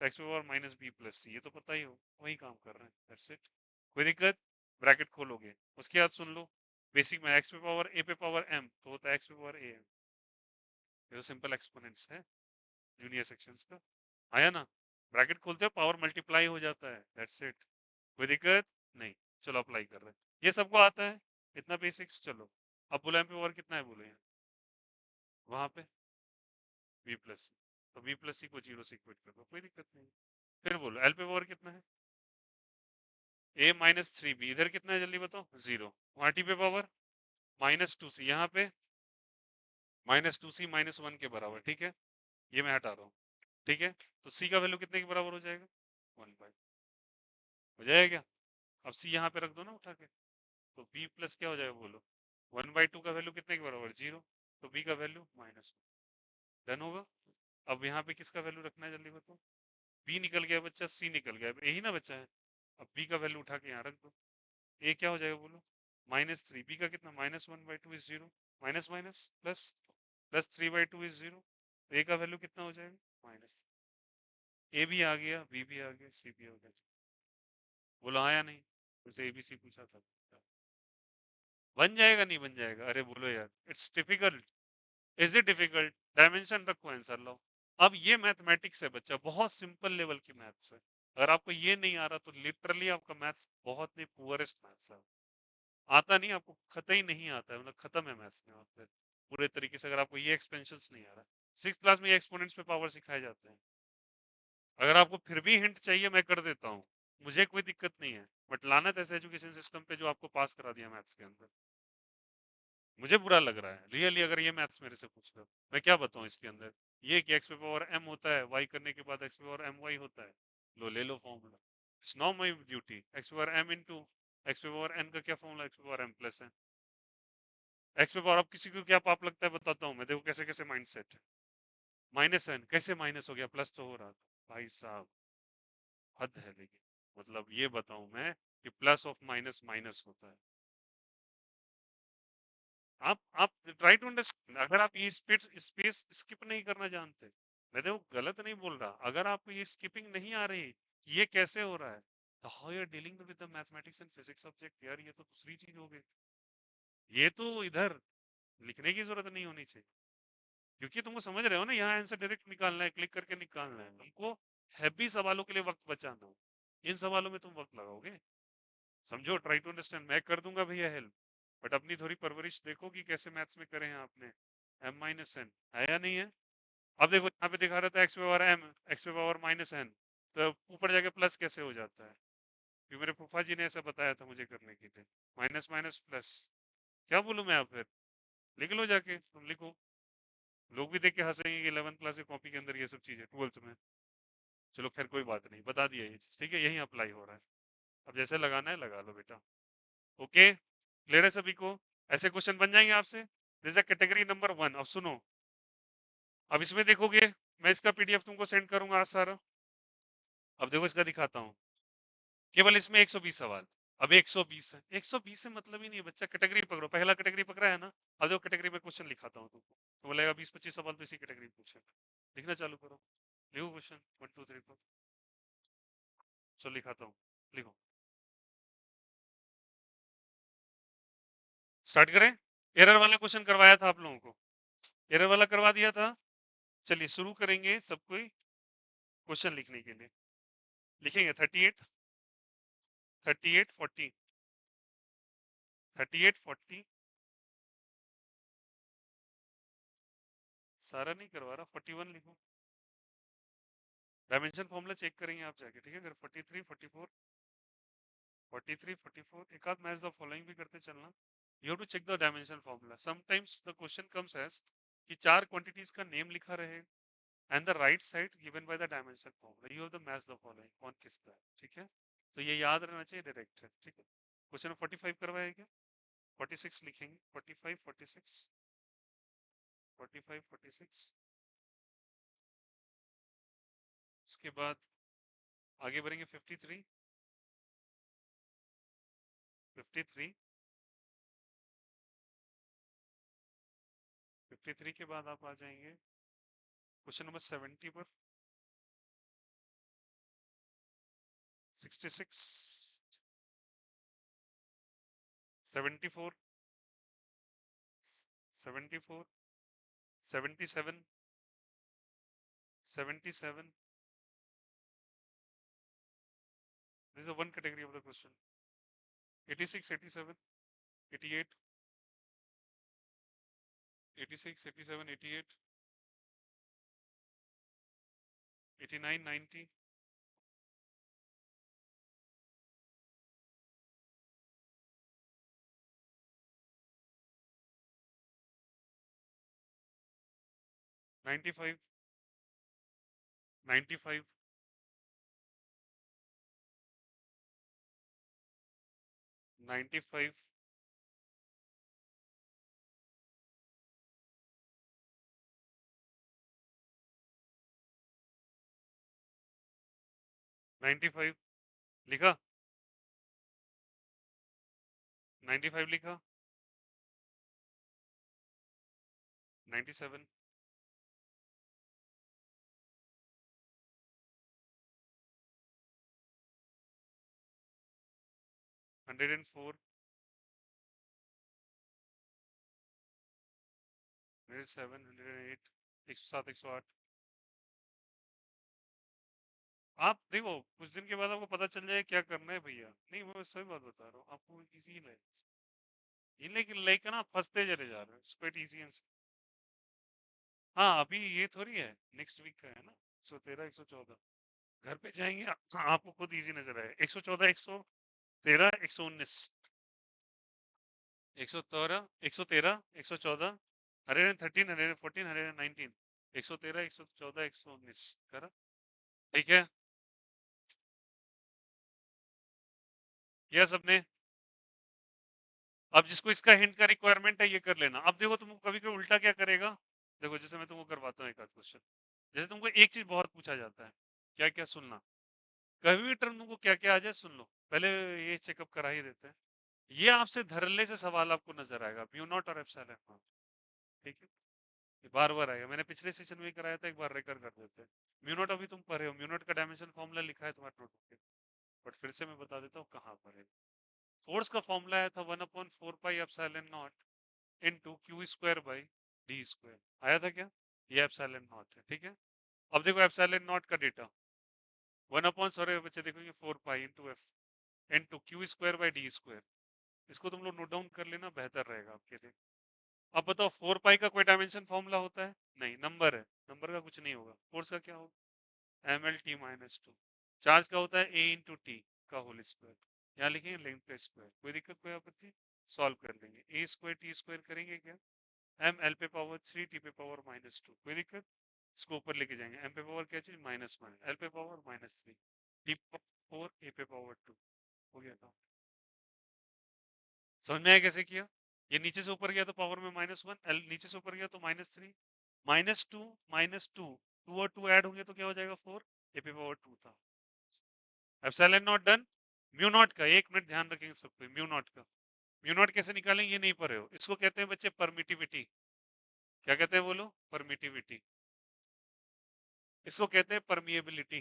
तो एक्स पे पावर -b प्लस c, ये तो पता ही हो, वही काम कर रहे हैं। That's it. कोई दिक्कत? ब्रैकेट खोलोगे, उसके बाद सुन लो बेसिक में, एक्स पे पावर a पे पावर m तो होता है एक्स पे पावर a m। ये तो सिंपल एक्सपोनेंट्स है जूनियर सेक्शंस का, आया ना? ब्रैकेट खोलते हैं, पावर मल्टीप्लाई हो जाता है, दैट्स इट। कोई दिक्कत नहीं? चलो अप्लाई कर रहे हैं, ये सबको आता है, इतना बेसिक्स। चलो अब बोलो एम पे पावर कितना है, बोलो यहाँ वहां पे बी प्लस सी, तो बी प्लस सी को 0 से इक्वेट कर दो, कोई दिक्कत नहीं। फिर बोलो एल पे पावर कितना है? ए -3b, इधर कितना है जल्दी बताओ? 0। वहां टी पे पावर -2c, यहाँ पे -2c -1 के बराबर, ठीक है। ये मैं हटा रहा हूँ, ठीक है। तो c का वैल्यू कितने के बराबर हो जाएगा? 1/, हो जाएगा क्या? अब c यहाँ पे रख दो ना उठा के, तो b प्लस क्या हो जाएगा बोलो? 1/2 का वैल्यू कितने के बराबर? 0। तो b का वैल्यू -1। डन होगा। अब यहाँ पे किसका वैल्यू रखना है जल्दी बताओ? बी निकल गया बच्चा, सी निकल गया, यही ना बच्चा है। अब बी का वैल्यू उठा के यहाँ रख दो। ए क्या हो जाएगा बोलो? -3। बी का कितना? -1/2 is 0, minus minus plus, plus 3/2 is 0। तो ए का वैल्यू कितना हो जाएगा? माइनस। ए भी आ गया, बी भी आ गया, सी भी हो गया। बोलो आया नहीं? उसे एबीसी पूछा था, बन जाएगा नहीं बन जाएगा? अरे बोलो यार, it's difficult. Is it difficult? Dimension रखो, आंसर लो। अब ये मैथमेटिक्स है बच्चा, बहुत सिंपल लेवल की मैथ्स है। अगर आपको ये नहीं आ रहा तो लिटरली आपका मैथ्स बहुत ही पुअरेस्ट मैथ्स है। आता नहीं आपको, कतई नहीं आता है, मतलब खत्म है मैथ्स में। और फिर पूरे तरीके से अगर आपको ये एक्सपेंशंस नहीं आ रहा, सिक्स क्लास में ये एक्सपोनेंट्स पे पावर सिखाए जाते हैं। अगर आपको फिर भी हिंट चाहिए मैं कर देता हूँ, मुझे कोई दिक्कत नहीं है, बट लानत ऐसे एजुकेशन सिस्टम पे जो आपको पास करा दिया मैथ्स के अंदर। मुझे बुरा लग रहा है रियली, अगर ये मैथ्स मेरे से पूछ रहे हो, मैं क्या बताऊं इसके अंदर। ये कि एक्स पे पावर एम होता है, वाई करने के बाद एक्स पे पावर एम वाई होता है, लो ले लो formula. It's not my duty. X पे पावर एम इंटू एक्स पे पावर एन का क्या फॉर्मूला, एक्स पे पावर एम प्लस है। एक्स पे पावर, अब किसी को क्या पाप लगता है बताता हूँ मैं, देखो कैसे कैसे माइंडसेट है। माइनस एन कैसे माइनस हो गया, प्लस तो हो रहा था भाई साहब, हद है। लेकिन मतलब ये बताऊं मैं कि प्लस ऑफ माइनस माइनस होता है। आप ट्राई टू अंडरस्टैंड, अगर आप ये स्पेस स्पेस स्किप नहीं करना जानते, मैं देखो गलत नहीं बोल रहा, अगर आपको ये स्किपिंग नहीं आ रही, ये कैसे हो रहा है, तो how you are dealing with the mathematics and physics subject, यार ये तो दूसरी चीज हो गई। ये तो इधर लिखने की जरूरत नहीं होनी चाहिए, क्योंकि तुमको समझ रहे हो ना, यहाँ आंसर डायरेक्ट निकालना है, क्लिक करके निकालना है तुमको। हैवी सवालों के लिए वक्त बचाना हो, इन सवालों में तुम वक्त लगाओगे। समझो, ट्राई टू अंडरस्टैंड, मैं कर दूंगा भैया हेल्प, बट अपनी थोड़ी परवरिश देखो कि कैसे मैथ्स में करे हैं आपने। एम माइनस एन है या नहीं है। अब देखो यहाँ पे दिखा रहा था X power M, X power minus N, तो ऊपर जाके प्लस कैसे हो जाता है, क्योंकि मेरे फूफा जी ने ऐसा बताया था मुझे करने के लिए। माइनस माइनस प्लस, क्या बोलूं मैं, आप फिर लिख लो जाके, तुम लिखो। लोग भी देख के हंसेंगे कि 11th क्लास की कॉपी के अंदर ये सब चीजें 12th में। चलो खैर कोई बात नहीं, बता दिया ये चीज, ठीक है, यही अप्लाई हो रहा है। अब जैसे लगाना है लगा लो बेटा। ओके, क्लियर है सभी को। ऐसे क्वेश्चन बन जाएंगे आपसे। This is category number 1। अब सुनो, अब इसमें देखोगे, मैं इसका पीडीएफ तुमको सेंड करूंगा आज सारा। अब देखो इसका दिखाता हूँ, केवल इसमें 120 सवाल। अब 120 है, 120 से मतलब ही नहीं है बच्चा, कैटेगरी पकड़ो, पहला कैटेगरी पकड़ा है ना। अब देखो कैटेगरी में क्वेश्चन लिखाता हूँ तुमको, तो बोलेगा 20-25 सवाल तो इसी कैटेगरी में पूछे। लिखना चालू करो, लिखो क्वेश्चन 1 2 3 4। चलो लिखाता हूँ, लिखो, स्टार्ट करें। एरर वाला क्वेश्चन करवाया था आप लोगों को, एरर वाला करवा दिया था। चलिए शुरू करेंगे सब कोई क्वेश्चन लिखने के लिए। लिखेंगे 38, 38 40, 38 40। सारा नहीं करवा रहा, 41 लिखो। डायमेंशन फॉर्मूला चेक करेंगे आप जाके, ठीक है। अगर 43 44, 43 44 एक आध मैच द फॉलोइंग भी करते चलना। You have to check the dimension formula, sometimes the question comes as कि चार क्वांटिटीज का नेम लिखा रहे and the right side given by the dimension formula, you have to match the following, कौन किसका है, ठीक है। तो ये याद रहना चाहिए, डायरेक्ट है, ठीक है। क्वेश्चन 45 करवाया क्या, 46 लिखेंगे, 45 46, 45 46। उसके बाद आगे बढ़ेंगे 53, 53, 53 के बाद आप आ जाएंगे क्वेश्चन नंबर 70 पर, 66, 74, 74, 77, 77। This is one category of the question. 86, 87, 88, 86, 87, 88, 89, 90, 95, 95, 95, 95 लिखा, 95 लिखा, 97, 104, 107, 108, 107, 108। आप देखो कुछ दिन के बाद आपको पता चल जाए क्या करना है भैया, नहीं मैं सही बात बता रहा हूँ आपको, इजी है। ये लेकिन लेकिन ना फंसते चले जा रहे हो, स्क्वेट इजी आंसर। हाँ अभी ये थोड़ी है, नेक्स्ट वीक का है ना, 113 114। घर पे जाएंगे आपको खुद इजी नजर आए। 114 113 119 113 113 114 113 114 119 113 114 119 करा। ठीक है, किया सबने। अब जिसको इसका हिंट का रिक्वायरमेंट है ये कर लेना। अब देखो तुमको कभी कभी उल्टा क्या करेगा, देखो जैसे मैं तुमको करवाता हूँ एक आध क्वेश्चन। जैसे तुमको एक चीज बहुत पूछा जाता है, क्या क्या सुनना, कभी भी टर्म तुमको क्या क्या आ जाए सुन लो, पहले ये चेकअप करा ही देते हैं। ये आपसे धरले से सवाल आपको नजर आएगा, म्यू नॉट और एप्सिलॉन नॉट। ठीक है, ये बार बार आएगा, मैंने पिछले सेशन में कराया था, एक बार रेकर कर देते हैं। म्यू नॉट अभी तुम पढ़े हो, म्यू नॉट का डायमेंशन फॉर्मूला लिखा है तुम्हारे नोटबुक पे, बट फिर से मैं बता देता हूँ कहाँ पर है। फोर्स का फॉर्मूला आया था 1/4 pi epsilon not into Q square by D square, आया था क्या? ये एप्सिलॉन नॉट है, ठीक है। अब देखो एप्सिलॉन नॉट का डेटा 1 सॉरी बच्चे देखो, 4 pi into F into Q square by D square. इसको तुम लोग नोट डाउन कर लेना, बेहतर रहेगा आपके लिए। अब बताओ 4 पाई का कोई डायमेंशन फॉर्मूला होता है? नहीं, नंबर है, नंबर का कुछ नहीं होगा। फोर्स का क्या होगा? ml t-2। चार्ज का होता है a इंटू टी का होल स्क्वायर, यहाँ लिखेंगे लेंथ का स्क्वायर। कोई दिक्कत, कोई आपत्ति? सॉल्व कर लेंगे, ए स्क्वायर टी स्क्वायर करेंगे क्या, एम एल पे पावर 3 टी पे पावर -2। कोई दिक्कत? इसको ऊपर लेके जाएंगे, एम पे पावर क्या चीज -1, एल पे पावर -3, टी पे पावर ए पे पावर 2। हो गया था, समझ में आया कैसे किया? ये नीचे से ऊपर गया तो पावर में -1, एल नीचे से ऊपर गया तो -3, -2 -2, 2 और 2 ऐड होंगे तो क्या हो जाएगा 4, ए पे पावर 2 था। Epsilon not done. Mu naught का एक मिनट ध्यान रखेंगे सबको, म्यू नॉट का, म्यू नॉट कैसे निकालेंगे ये नहीं पढ़े हो, इसको कहते हैं बच्चे परमिटिविटी। क्या कहते हैं बोलो? परमिटिविटी। इसको कहते हैं परमिएबिलिटी।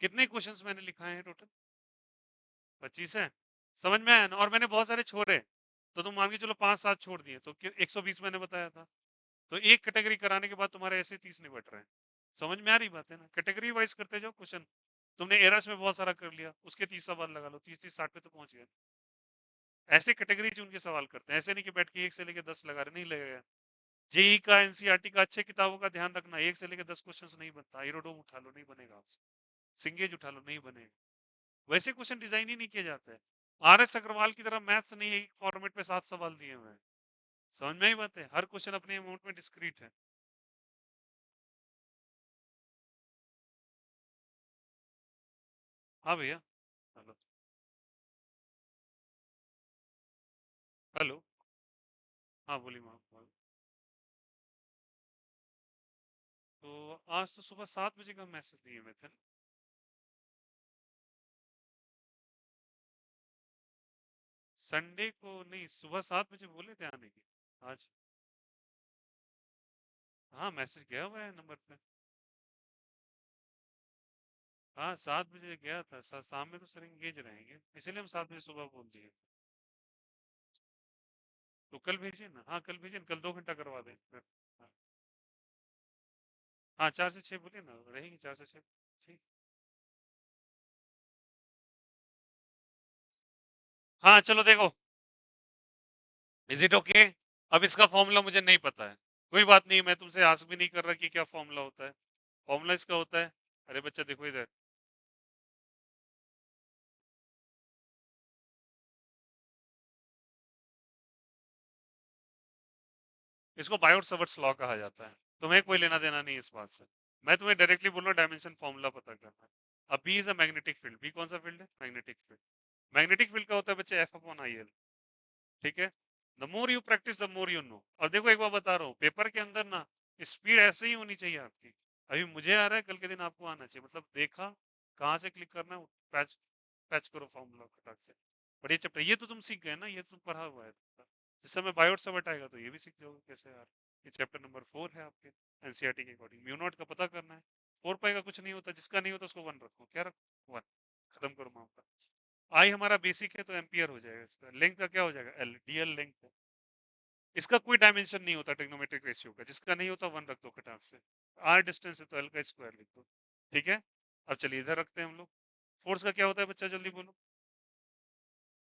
कितने क्वेश्चंस मैंने लिखाए हैं टोटल? 25 है। समझ में आया ना? और मैंने बहुत सारे छोड़े, तो तुम मान के चलो 5-7 छोड़ दिए तो 120 मैंने बताया था। तो एक कैटेगरी कराने के बाद तुम्हारे ऐसे 30 नहीं बट रहे हैं। समझ में आ रही बात है ना? कैटेगरी वाइज करते जाओ क्वेश्चन। तुमने एरर्स में बहुत सारा कर लिया, उसके 30 सवाल लगा लो, 30 30 60 पे तो पहुंच गए। ऐसे कैटेगरी उनके सवाल करते हैं, ऐसे नहीं कि बैठ के 1 से लेकर 10 लगा रहे, नहीं लगेगा। जेई का एनसीईआरटी का अच्छे किताबों का ध्यान रखना, 1 से लेकर 10 क्वेश्चन नहीं बनता। एरोडोम उठा लो, नहीं बनेगा आपसे। सिंगेज उठा लो, नहीं बनेगा। वैसे क्वेश्चन डिजाइन ही नहीं किए जाते हैं। आर एस अग्रवाल की तरह मैथ्स नहीं है, एक फॉर्मेट पे 7 सवाल दिए हुए हैं। समझ में ही बात है, हर क्वेश्चन अपने अमाउंट में डिस्क्रीट है। हाँ भैया। हेलो। हेलो। हाँ बोली मैम। तो आज तो सुबह 7 बजे का मैसेज दिए हुए थे ना? संडे को नहीं, सुबह 7 बजे बोले थे आने की आज। हाँ मैसेज गया हुआ है नंबर पे। हाँ 7 बजे गया था, शाम में तो सर एंगेज रहेंगे, इसीलिए हम 7 बजे सुबह बोल दिए। तो कल भेजिए ना, हाँ कल भेजिए, कल 2 घंटा करवा दें फिर। हाँ। हाँ 4 से 6 बोलिए ना, रहेंगे 4 से 6। ठीक। हाँ चलो देखो, इज इट ओके? अब इसका फॉर्मूला मुझे नहीं पता है, कोई बात नहीं, मैं तुमसे आस्क भी नहीं कर रहा कि क्या फॉर्मूला होता है। फॉर्मूला इसका होता है, अरे बच्चा देखो इधर, इसको बायोट सवर्ट्स लॉ कहा जाता है। तुम्हें कोई लेना देना नहीं इस बात से, मैं तुम्हें डायरेक्टली बोल रहा हूँ डायमेंशन फॉर्मूला पता करना है। अब B is a magnetic field, B कौन सा फील्ड है? Magnetic field. मैग्नेटिक फील्ड का होता है बच्चे एफ अपॉन आई एल। ठीक है, the more you practice the more you know. और देखो एक बार बता रहा हूँ, पेपर के अंदर ना स्पीड ऐसे ही होनी चाहिए आपकी। अभी मुझे आ रहा है, कल के दिन आपको आना चाहिए, मतलब देखा कहाँ से क्लिक करना है, पैच पैच करो फॉर्मूला फटाक से। पर ये चैप्टर ये तो तुम सीख गए ना, ये तो तुम पढ़ा हुआ है। जिस समय बायोट सब हटाएगा तो ये भी सीख जाओगे कैसे यार। ये चैप्टर नंबर 4 है आपके एनसीईआरटी के अकॉर्डिंग। म्यू नॉट का पता करना है। 4 पाई का कुछ नहीं होता, जिसका नहीं होता उसको 1 रखो। क्या रखो? 1। खत्म करो मामला। आई हमारा बेसिक है तो एम्पियर हो जाएगा, इसका लेंथ का क्या हो जाएगा? एल, डीएल लेंथ है। इसका कोई डायमेंशन नहीं होता ट्रिग्नोमेट्रिक रेशियो का, जिसका नहीं होता 1 रख दो कटाव से। आर डिस्टेंस है तो एल का स्क्वायर लिख दो। ठीक है, अब चलिए इधर रखते हैं हम लोग। फोर्स का क्या होता है बच्चा, जल्दी बोलो।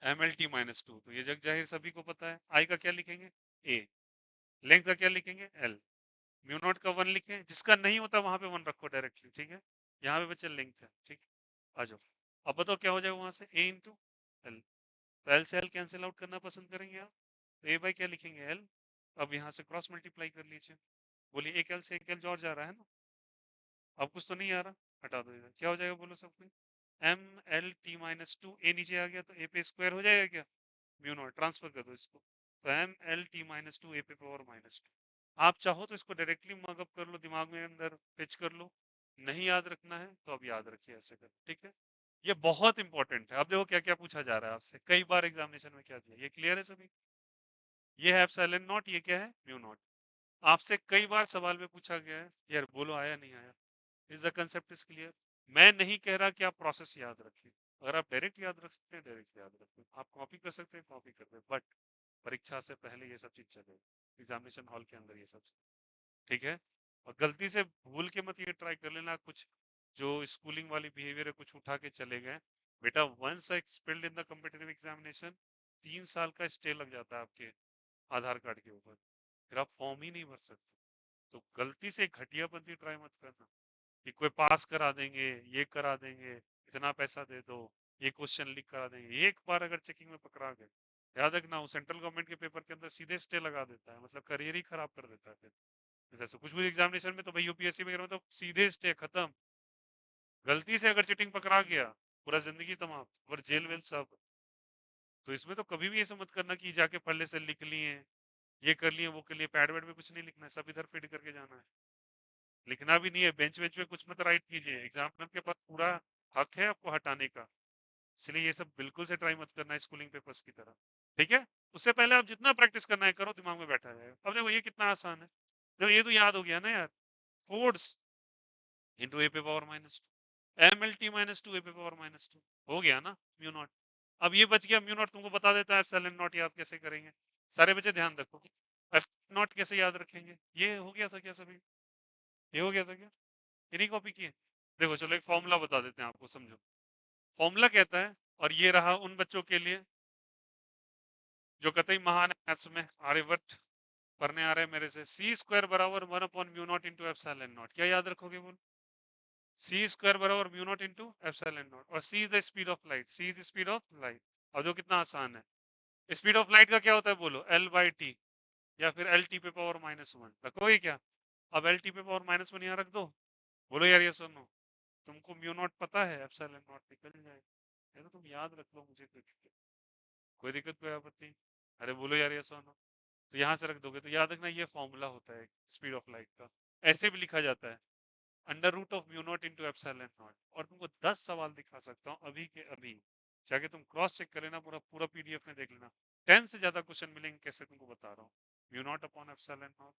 M L T minus two, तो ये जग जाहिर सभी को पता है। आई का क्या लिखेंगे, ए। लेंथ का क्या लिखेंगे, एल। म्यू नॉट का वन लिखें, जिसका नहीं होता वहां पे वन रखो डायरेक्टली, ठीक है। यहाँ पे बच्चे लेंथ है, ठीक है। आ जाओ। अब बताओ क्या हो जाएगा वहां से, ए इंटू एल। तो एल से एल कैंसिल आउट करना पसंद करेंगे आप, तो ए बाई क्या लिखेंगे, एल। अब यहाँ से क्रॉस मल्टीप्लाई कर लीजिए। बोलिए एक एल से एक एल और जा रहा है ना, अब कुछ तो नहीं आ रहा, हटा दो इधर, क्या हो जाएगा बोलो सबको, M L T minus two. A नीचे आ गया तो ए पे स्क्वायर हो जाएगा क्या, म्यू नॉट, ट्रांसफर कर दो इसको। तो M L T minus two A पे पावर माइनस टू। आप चाहो तो इसको डायरेक्टली मगअप कर लो, दिमाग में अंदर पिच कर लो। नहीं याद रखना है तो अब याद रखिए ऐसे कर, ठीक है। ये बहुत इंपॉर्टेंट है। अब देखो क्या क्या पूछा जा रहा है आपसे कई बार एग्जामिनेशन में, क्या दिया, ये क्लियर है सभी। ये है एप्सिलॉन नॉट, ये क्या है, म्यू नॉट। आपसे कई बार सवाल में पूछा गया है, यार बोलो आया नहीं आया, is the concept is clear. मैं नहीं कह रहा कि आप प्रोसेस याद रखिए, अगर आप डायरेक्ट याद रख सकते हैं डायरेक्ट याद रखें, आप कॉपी कर सकते हैं कॉपी कर दे, बट परीक्षा से पहले ये सब चीज चलेगी, एग्जामिनेशन हॉल के अंदर ये सब, ठीक है। और गलती से भूल के मत ये ट्राई कर लेना कुछ जो स्कूलिंग वाली बिहेवियर है, कुछ उठा के चले गए। बेटा once expelled in the competitive examination, 3 साल का स्टे लग जाता है आपके आधार कार्ड के ऊपर, फिर आप फॉर्म ही नहीं भर सकते। तो गलती से घटियापंथी ट्राई मत करना कि कोई पास करा देंगे, ये करा देंगे, इतना पैसा दे दो, ये क्वेश्चन लीक करा देंगे। एक बार अगर चेकिंग में पकड़ा गए, याद रखना वो सेंट्रल गवर्नमेंट के पेपर के अंदर सीधे स्टे लगा देता है, मतलब करियर ही खराब कर देता है फिर। जैसे कुछ भी एग्जामिनेशन में तो भाई यूपीएससी वगैरह में तो सीधे स्टे खत्म। गलती से अगर चीटिंग पकड़ा गया, पूरा जिंदगी तमाम, और जेल वेल सब। तो इसमें तो कभी भी ऐसा मत करना कि जाके पहले से लिख लिए, ये कर लिए वो कर लिए, पैड वैड में कुछ नहीं लिखना है, सब इधर फीड करके जाना है। लिखना भी नहीं है, बेंच वेंच पे कुछ मत राइट कीजिए, एग्जामिनर के पास पूरा हक है आपको हटाने का। इसलिए ये सब बिल्कुल से ट्राई मत करना स्कूलिंग पेपर्स की तरह, ठीक है। उससे पहले आप जितना प्रैक्टिस करना है करो, दिमाग में बैठा जाएगा। अब देखो ये कितना आसान है, तो ये तो याद हो गया ना यार, फोर्स इंटू ए पे power minus two, M L T minus two A पे पावर माइनस टू, हो गया ना म्यू नॉट। अब ये बच गया म्यू नॉट, तुमको बता देता है एप्सिलॉन नॉट याद कैसे करेंगे। सारे बच्चे ध्यान रखो, एफ नॉट कैसे याद रखेंगे, ये हो गया था क्या सभी, ये हो गया था क्या, ये नहीं कॉपी किए। देखो चलो एक फॉर्मूला बता देते हैं आपको, समझो। फॉर्मूला कहता है, और ये रहा उन बच्चों के लिए जो कतई महान है मैथ्स में, आर्यभट्ट पढ़ने आ रहे हैं मेरे से, सी स्क्वायर बराबर one upon mu naught into epsilon naught, क्या याद रखोगे बोल, सी स्क्वायर बराबर mu naught into epsilon naught, और c is the speed of light, c is speed of light. और जो कितना आसान है, स्पीड ऑफ लाइट का क्या होता है बोलो, एल बाई टी, या फिर एल टी पे पावर माइनस वन, रखोगे क्या। अब एल टी पे पावर माइनस वन यहाँ रख दो, बोलो यार ये सुनो, तुमको म्यू नॉट पता है, एप्सिलॉन नॉट निकल जाएगा, ये तो तुम याद रख लो, मुझे कोई दिक्कत कोई आपत्ति। अरे बोलो यार ये सुनो, तो यहाँ से रख दोगे, तो याद रखना ये फॉर्मूला होता है स्पीड ऑफ लाइट का। ऐसे भी लिखा जाता है, under root of mu naught into epsilon naught. और तुमको 10 सवाल दिखा सकता हूँ अभी के अभी, जाके तुम क्रॉस चेक कर लेना, पूरा पूरा पीडीएफ में देख लेना। 10 से ज्यादा क्वेश्चन मिलेंगे, कैसे तुमको बता रहा हूँ। Mu naught upon epsilon not,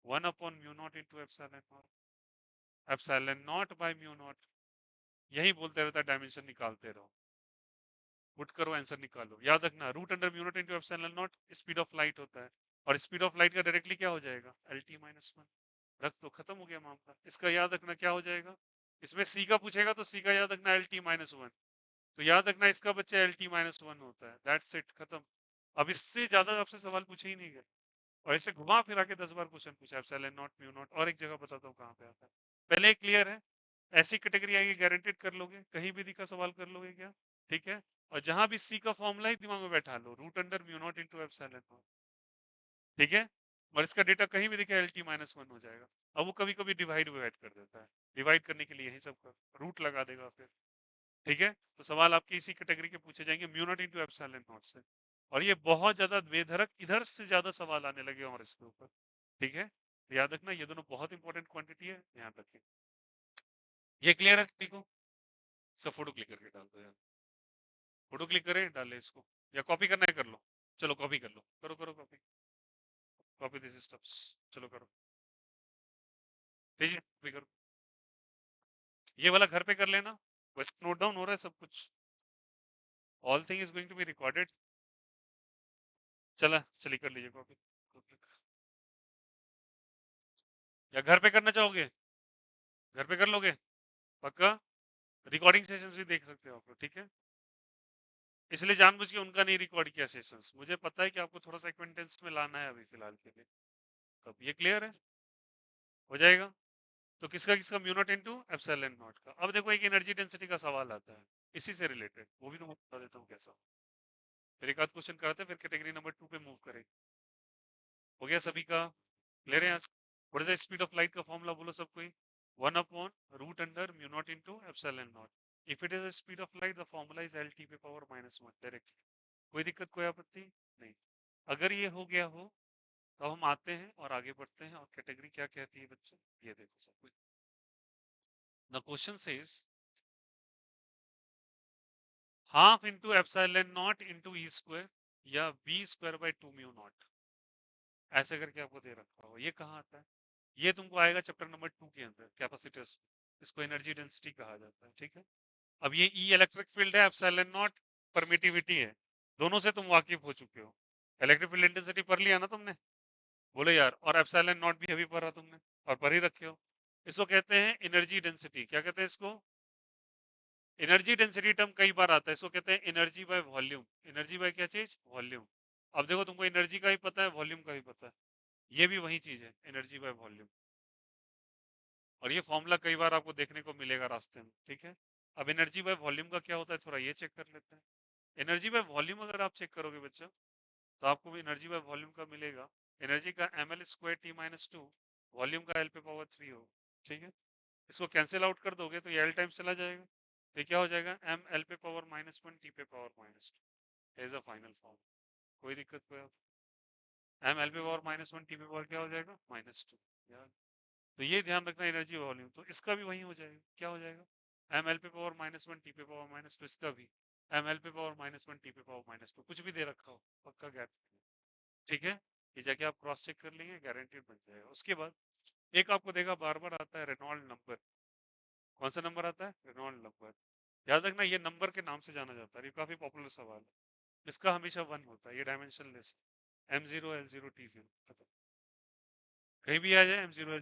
one upon mu naught into epsilon not, epsilon not by mu naught, यही बोलते रहता है, डायमेंशन निकालते रहो, पुट करो आंसर निकालो। याद रखना root under mu naught into epsilon naught speed of light होता है, और स्पीड ऑफ लाइट का डायरेक्टली क्या हो जाएगा, एल टी माइनस वन। रख दो, खत्म हो गया मामला। इसका याद रखना क्या हो जाएगा, इसमें सी का पूछेगा तो सी का याद रखना एल टी माइनस वन, तो याद रखना इसका बच्चा एल टी माइनस वन होता है, दैट्स इट, खत्म। अब इससे ज्यादा आपसे सवाल पूछे ही नहीं गए, और ऐसे घुमा फिरा के 10 बार क्वेश्चन पूछा, एप्सिलॉन नॉट म्यू नॉट। और एक जगह बताता हूँ कहाँ पे आता है, पहले क्लियर है। ऐसी कैटेगरी आएगी गारंटेड कर लोगे, कहीं भी दिखा सवाल कर लोगे क्या, ठीक है। और जहां भी सी का फॉर्मूला ही दिमाग में बैठा लो, root under mu naught into epsilon naught, ठीक है। और इसका डेटा कहीं भी दिखे एल टी माइनस वन हो जाएगा। अब वो कभी कभी डिवाइड डिवाइड कर देता है, डिवाइड करने के लिए यही सब कर रूट लगा देगा फिर, ठीक है। तो सवाल आपके इसी कैटेगरी के पूछे जाएंगे, mu naught into epsilon not से। और ये बहुत ज्यादा बेधड़क इधर से ज्यादा सवाल आने लगे और इसके ऊपर, ठीक है। तो याद रखना ये दोनों बहुत इंपॉर्टेंट क्वांटिटी है, ध्यान रखें। ये क्लियर है सभी को, सब फोटो क्लिक करके डाल दो यार, फोटो क्लिक करें डाले इसको, या कॉपी करना है कर लो, चलो कॉपी कर लो, करो करो कॉपी, कॉपी दिस स्टेप्स, चलो करो तेजी कॉपी करो। ये वाला घर पे कर लेना, वैसे नोट डाउन हो रहा है सब कुछ, all thing is going to be recorded. चला चलिए कर लीजिए कॉपी, या घर पे करना चाहोगे, घर पे कर लोगे, पक्का। रिकॉर्डिंग सेशंस भी देख सकते हो आप लोग, ठीक है। इसलिए जानबूझ के उनका नहीं रिकॉर्ड किया सेशंस। मुझे पता है कि आपको थोड़ा सा एक्वेंटेंस में लाना है अभी फिलहाल के लिए। तब ये क्लियर है, हो जाएगा। तो किसका किसका mu naught into epsilon not का। अब देखो एक एनर्जी डेंसिटी का सवाल आता है इसी से रिलेटेड, वो भी तुमको बता देता हूँ कैसा। फिर एक आध क्वेश्चन कराते हैं, फिर कैटेगरी नंबर 2 पे मूव करेंगे। हो गया सभी का क्लियर है? What is the speed of light का फॉर्मूला बोलो सब कोई। 1 upon root under mu naught into epsilon naught. If it is the speed of light the formula is L T पे पावर -1 डायरेक्टली। कोई दिक्कत, कोई आपत्ति नहीं। अगर ये हो गया हो तो हम आते हैं और आगे बढ़ते हैं। और कैटेगरी क्या कहती है बच्चों, ये देखो सब कुछ। The question says half into epsilon naught into E square या B square by 2 mu naught, ऐसे करके आपको दे रखा हो। ये कहाँ आता है? ये तुमको आएगा चैप्टर नंबर 2 के अंदर, कैपेसिटर्स। इसको एनर्जी डेंसिटी कहा जाता है, ठीक है। अब ये ई इलेक्ट्रिक फील्ड है, एप्सिलॉन नॉट परमिटिविटी है। दोनों से तुम वाकिफ हो चुके हो। इलेक्ट्रिक फील्ड इंटेंसिटी पढ़ लिया ना तुमने, बोलो यार। और एप्सिलॉन नॉट भी अभी पढ़ा तुमने और पढ़ ही रखे हो। इसको कहते हैं एनर्जी डेंसिटी। क्या कहते हैं इसको? एनर्जी डेंसिटी टर्म कई बार आता है, इसको कहते हैं energy by volume. Energy by क्या चीज? वॉल्यूम। अब देखो तुमको एनर्जी का ही पता है, वॉल्यूम का भी पता है। ये भी वही चीज है, एनर्जी बाय वॉल्यूम। और ये फॉर्मूला कई बार आपको देखने को मिलेगा रास्ते में, ठीक है। अब एनर्जी बाय वॉल्यूम का क्या होता है, थोड़ा ये चेक कर लेते हैं। एनर्जी बाय वॉल्यूम अगर आप चेक करोगे बच्चों, तो आपको भी एनर्जी बाय वॉल्यूम का मिलेगा। एनर्जी का M L square T minus two, volume का एल पे पावर 3 हो, ठीक है। इसको कैंसिल आउट कर दोगे तो ये एल टाइम्स चला जाएगा। ये क्या हो जाएगा? एम एल पे पावर -1 टी पे power -2 as a final form. कोई दिक्कत कोई? एम एल पे पावर -1 टी पे पावर क्या हो जाएगा? -2 यार। तो ये ध्यान रखना, एनर्जी वॉल्यूम तो इसका भी वही हो जाएगा। क्या हो जाएगा? एम एल पे पावर -1 टी पे पावर -2, इसका भी एम एल पे पावर -1 टी पे पावर -2, कुछ भी दे रखा हो पक्का गारंटी, ठीक है। ये जाके आप क्रॉस चेक कर लेंगे, गारंटीड बन जाएगा। उसके बाद एक आपको देगा बार बार आता है, रेनॉल्ड नंबर। कौन सा नंबर आता है? Reynold number. याद रखना ये नंबर के नाम से जाना जाता है, ये काफी पॉपुलर सवाल है। इसका हमेशा 1 होता है, ये dimension less. M0 L0 T0 खत्म। कहीं भी आ जाए M0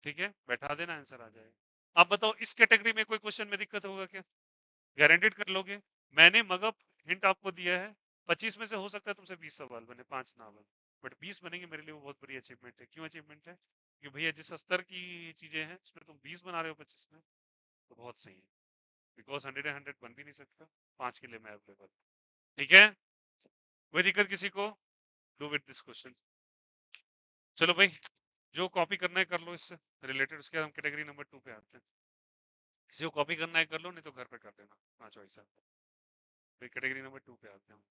ठीक है, बैठा देना, आंसर आ जाएगा। आप बताओ इस कैटेगरी में कोई क्वेश्चन में दिक्कत होगा क्या? गारंटेड कर लोगे? मैंने मगर हिंट आपको दिया है, 25 में से हो सकता है तुमसे 20 सवाल बने, 5 ना बने, बट 20 बनेंगे मेरे लिए वो बहुत बड़ी अचीवमेंट है। क्यों अचीवमेंट है? कि भैया जिस स्तर की चीजें हैं उसमें तुम 20 बना रहे हो 25 में, तो बहुत सही है। बिकॉज 100 100 बन भी नहीं सकता, 5 के लिए मैं अवेलेबल, ठीक है। कोई दिक्कत किसी को? Do with this question. चलो भाई, जो कॉपी करना है कर लो इससे रिलेटेड। उसके बाद हम कैटेगरी नंबर 2 पे आते हैं। किसी को कॉपी करना है कर लो, नहीं तो घर पे कर लेना, हाँ चॉइस है। फिर कैटेगरी नंबर 2 पे आते हैं।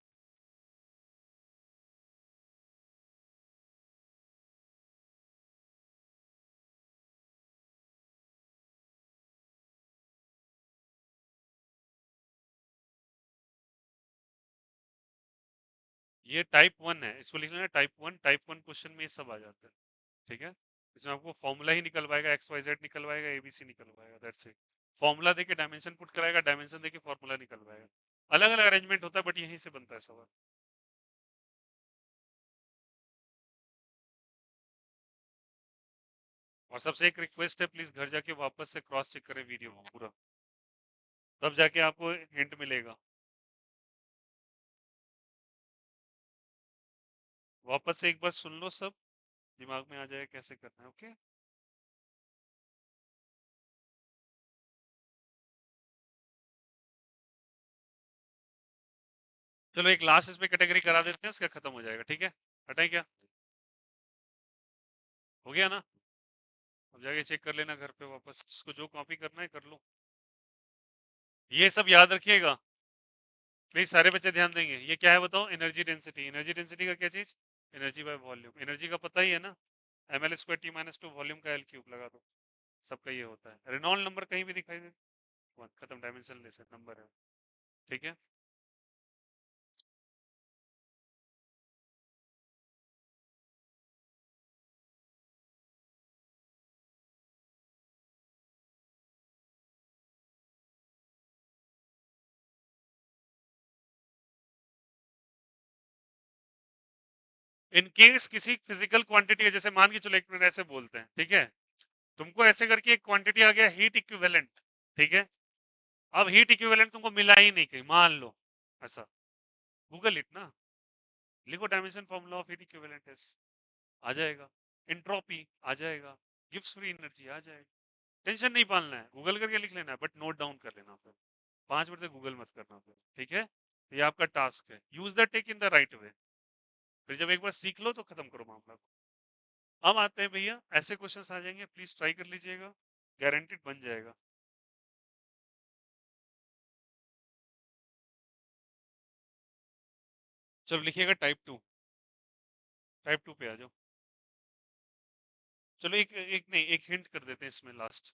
ये टाइप 1 है, इसको लिख लेना टाइप 1। टाइप 1 क्वेश्चन में ये सब आ जाता है, ठीक है। इसमें आपको फॉर्मूला ही निकलवाएगा, एक्स वाई जेड निकलवाएगा, एबीसी निकलवाएगा, दैट्स इट। फॉर्मूला देके डायमेंशन पुट कराएगा, डायमेंशन देके फॉर्मूला निकलवाएगा। अलग अलग अरेंजमेंट होता है, बट यहीं से बनता है सवाल। और सबसे एक रिक्वेस्ट है, प्लीज घर जाके वापस से क्रॉस चेक करें वीडियो पूरा, तब जाके आपको हिंट मिलेगा। वापस से एक बार सुन लो सब, दिमाग में आ जाए कैसे करना है, ओके। चलो एक लास्ट इसमें कैटेगरी करा देते हैं, उसका खत्म हो जाएगा, ठीक है। हटाए क्या? हो गया ना? अब जाके चेक कर लेना घर पे वापस, जिसको जो कॉपी करना है कर लो। ये सब याद रखिएगा प्लीज, सारे बच्चे ध्यान देंगे। ये क्या है बताओ? Energy density. एनर्जी डेंसिटी का क्या चीज? Energy by volume. एनर्जी का पता ही है ना, M L square T minus two, volume का एल क्यूब लगा दो। सबका ये होता है। रेनॉल्ड नंबर कहीं भी दिखाई दे, खत्म, डायमेंशन लेस नंबर है, ठीक है। इन केस किसी फिजिकल क्वांटिटी है, जैसे मान के चलो एक मिनट ऐसे बोलते हैं, ठीक है। तुमको ऐसे करके एक क्वांटिटी आ गया हीट इक्विवेलेंट, ठीक है। अब हीट इक्विवेलेंट तुमको मिला ही नहीं कहीं, मान लो ऐसा, गूगल इट ना, लिखो dimension formula of heat equivalent आ जाएगा, एंट्रोपी आ जाएगा, गिव्स फ्री एनर्जी आ जाएगा। टेंशन नहीं पालना है, गूगल करके लिख लेना है, बट नोट डाउन कर लेना फिर, 5 मिनट से गूगल मत करना फिर, ठीक है? ये आपका टास्क है, use the tech in the right way. फिर जब एक बार सीख लो तो खत्म करो मामला को। अब आते हैं भैया, ऐसे क्वेश्चंस आ जाएंगे, प्लीज ट्राई कर लीजिएगा, गारंटीड बन जाएगा। चलो लिखिएगा टाइप 2, टाइप 2 पे आ जाओ। चलो एक एक नहीं, एक हिंट कर देते हैं इसमें लास्ट।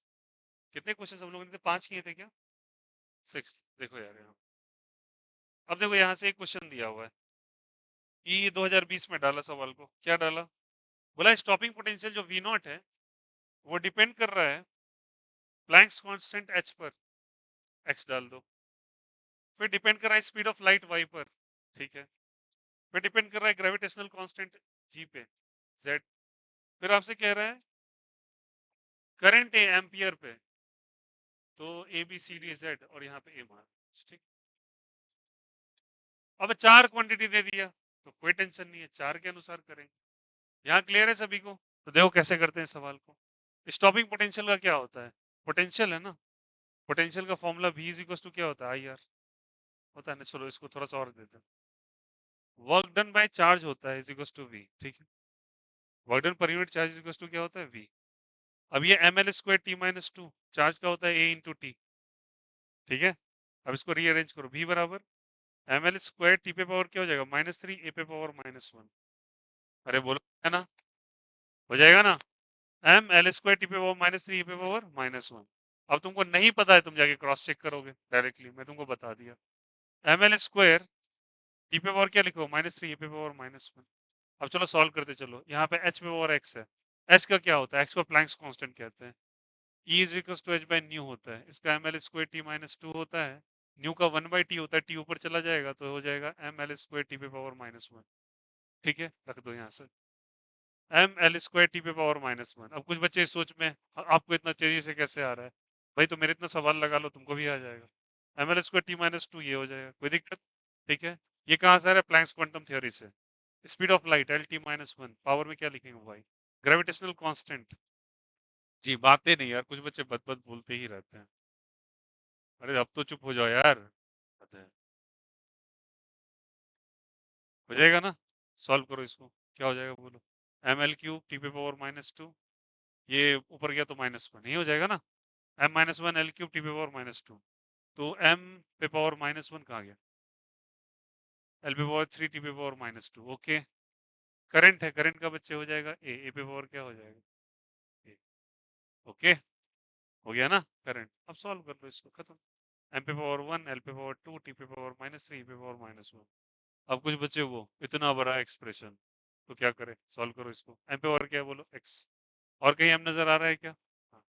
कितने क्वेश्चन हम लोगों ने थे, 5 किए थे क्या? 6। देखो यार यहाँ, अब देखो यहाँ से एक क्वेश्चन दिया हुआ है, ये 2020 में डाला सवाल को, क्या डाला? बोला स्टॉपिंग पोटेंशियल जो वी नॉट है वो डिपेंड कर रहा है प्लैंक्स कांस्टेंट एच पर, एक्स डाल दो। फिर डिपेंड कर रहा है स्पीड ऑफ लाइट वाई पर, ठीक है। फिर डिपेंड कर रहा है ग्रेविटेशनल कांस्टेंट जी पे, जेड। फिर आपसे कह रहा है करंट ए एम्पियर पे, तो A B C D Z और यहाँ पे ए मान, ठीक। अब 4 क्वांटिटी दे दिया तो कोई टेंशन नहीं है, 4 के अनुसार करेंगे। यहाँ क्लियर है सभी को? तो देखो कैसे करते हैं सवाल को। स्टॉपिंग पोटेंशियल का क्या होता है? पोटेंशियल है ना, पोटेंशियल का formula v is equal to क्या होता है, आई आर होता है ना। चलो इसको थोड़ा सा और देते हैं, वर्क डन बाय चार्ज होता है इज इक्वल टू v, ठीक है। वर्क डन पर unit charge is equal to क्या होता है, v। अब ये M L square T minus two, charge का होता है ए इंटू टी, ठीक है। अब इसको रीअरेंज करो, v बराबर एम एल स्क्वायर टी पे पावर क्या हो जाएगा, -3 ए पे पावर -1। अरे बोलो, है ना, हो जाएगा ना, एम एल स्क्वायर टी पे पावर -3 ए पे पावर -1। अब तुमको नहीं पता है, तुम जाके क्रॉस चेक करोगे डायरेक्टली, मैं तुमको बता दिया। एम एल स्क्वायर टी पे पावर क्या लिखो, -3 ए पे पावर -1। अब चलो सॉल्व करते चलो, यहाँ पे h पे पावर x है, h का क्या होता है, x को प्लैंक्स कांस्टेंट कहते हैं, e is equal to h by nu होता है, इसका एम एल स्क्वायर टी -2 होता है, न्यू का 1/t होता है, t ऊपर चला जाएगा तो हो जाएगा एम एल स्क्वायर टी पे पावर -1, ठीक है। रख दो यहाँ से एम एल स्क्वायर टी पे पावर -1। अब कुछ बच्चे इस सोच में, आपको इतना तेजी से कैसे आ रहा है भाई, तो मेरे इतना सवाल लगा लो, तुमको भी आ जाएगा। एम एल स्क्वायर टी -2 ये हो जाएगा, कोई दिक्कत? ठीक है। ये कहाँ से आ रहा है, प्लैंक्स क्वांटम थ्योरी से। Speed of light L T -1, power में क्या लिखेंगे भाई, ग्रेविटेशनल कांस्टेंट। जी बातें नहीं यार, कुछ बच्चे बद बद बोलते ही रहते हैं। अरे अब तो चुप हो जाओ यार, हो जाएगा ना, सॉल्व करो इसको, क्या हो जाएगा बोलो। एम एल क्यूब टी पे पावर -2, ये ऊपर गया तो -1, ये हो जाएगा ना। m-1 एल क्यूब टी पे पावर -2, तो m पे पावर -1 कहाँ गया, l पे पावर 3 टी पे पावर -2, ओके। करंट है, करंट का बच्चे हो जाएगा a पे पावर क्या हो जाएगा, a, ओके। हो गया ना करंट, अब सॉल्व कर लो इसको, खत्म। m पे पावर 1, l पे पावर 2, t पे पावर -3, पे पावर -1। अब कुछ बच्चे वो इतना बड़ा एक्सप्रेशन, तो क्या करें, सॉल्व करो इसको। m पे पावर क्या है बोलो, x। और कहीं m नजर आ रहा है क्या, हाँ।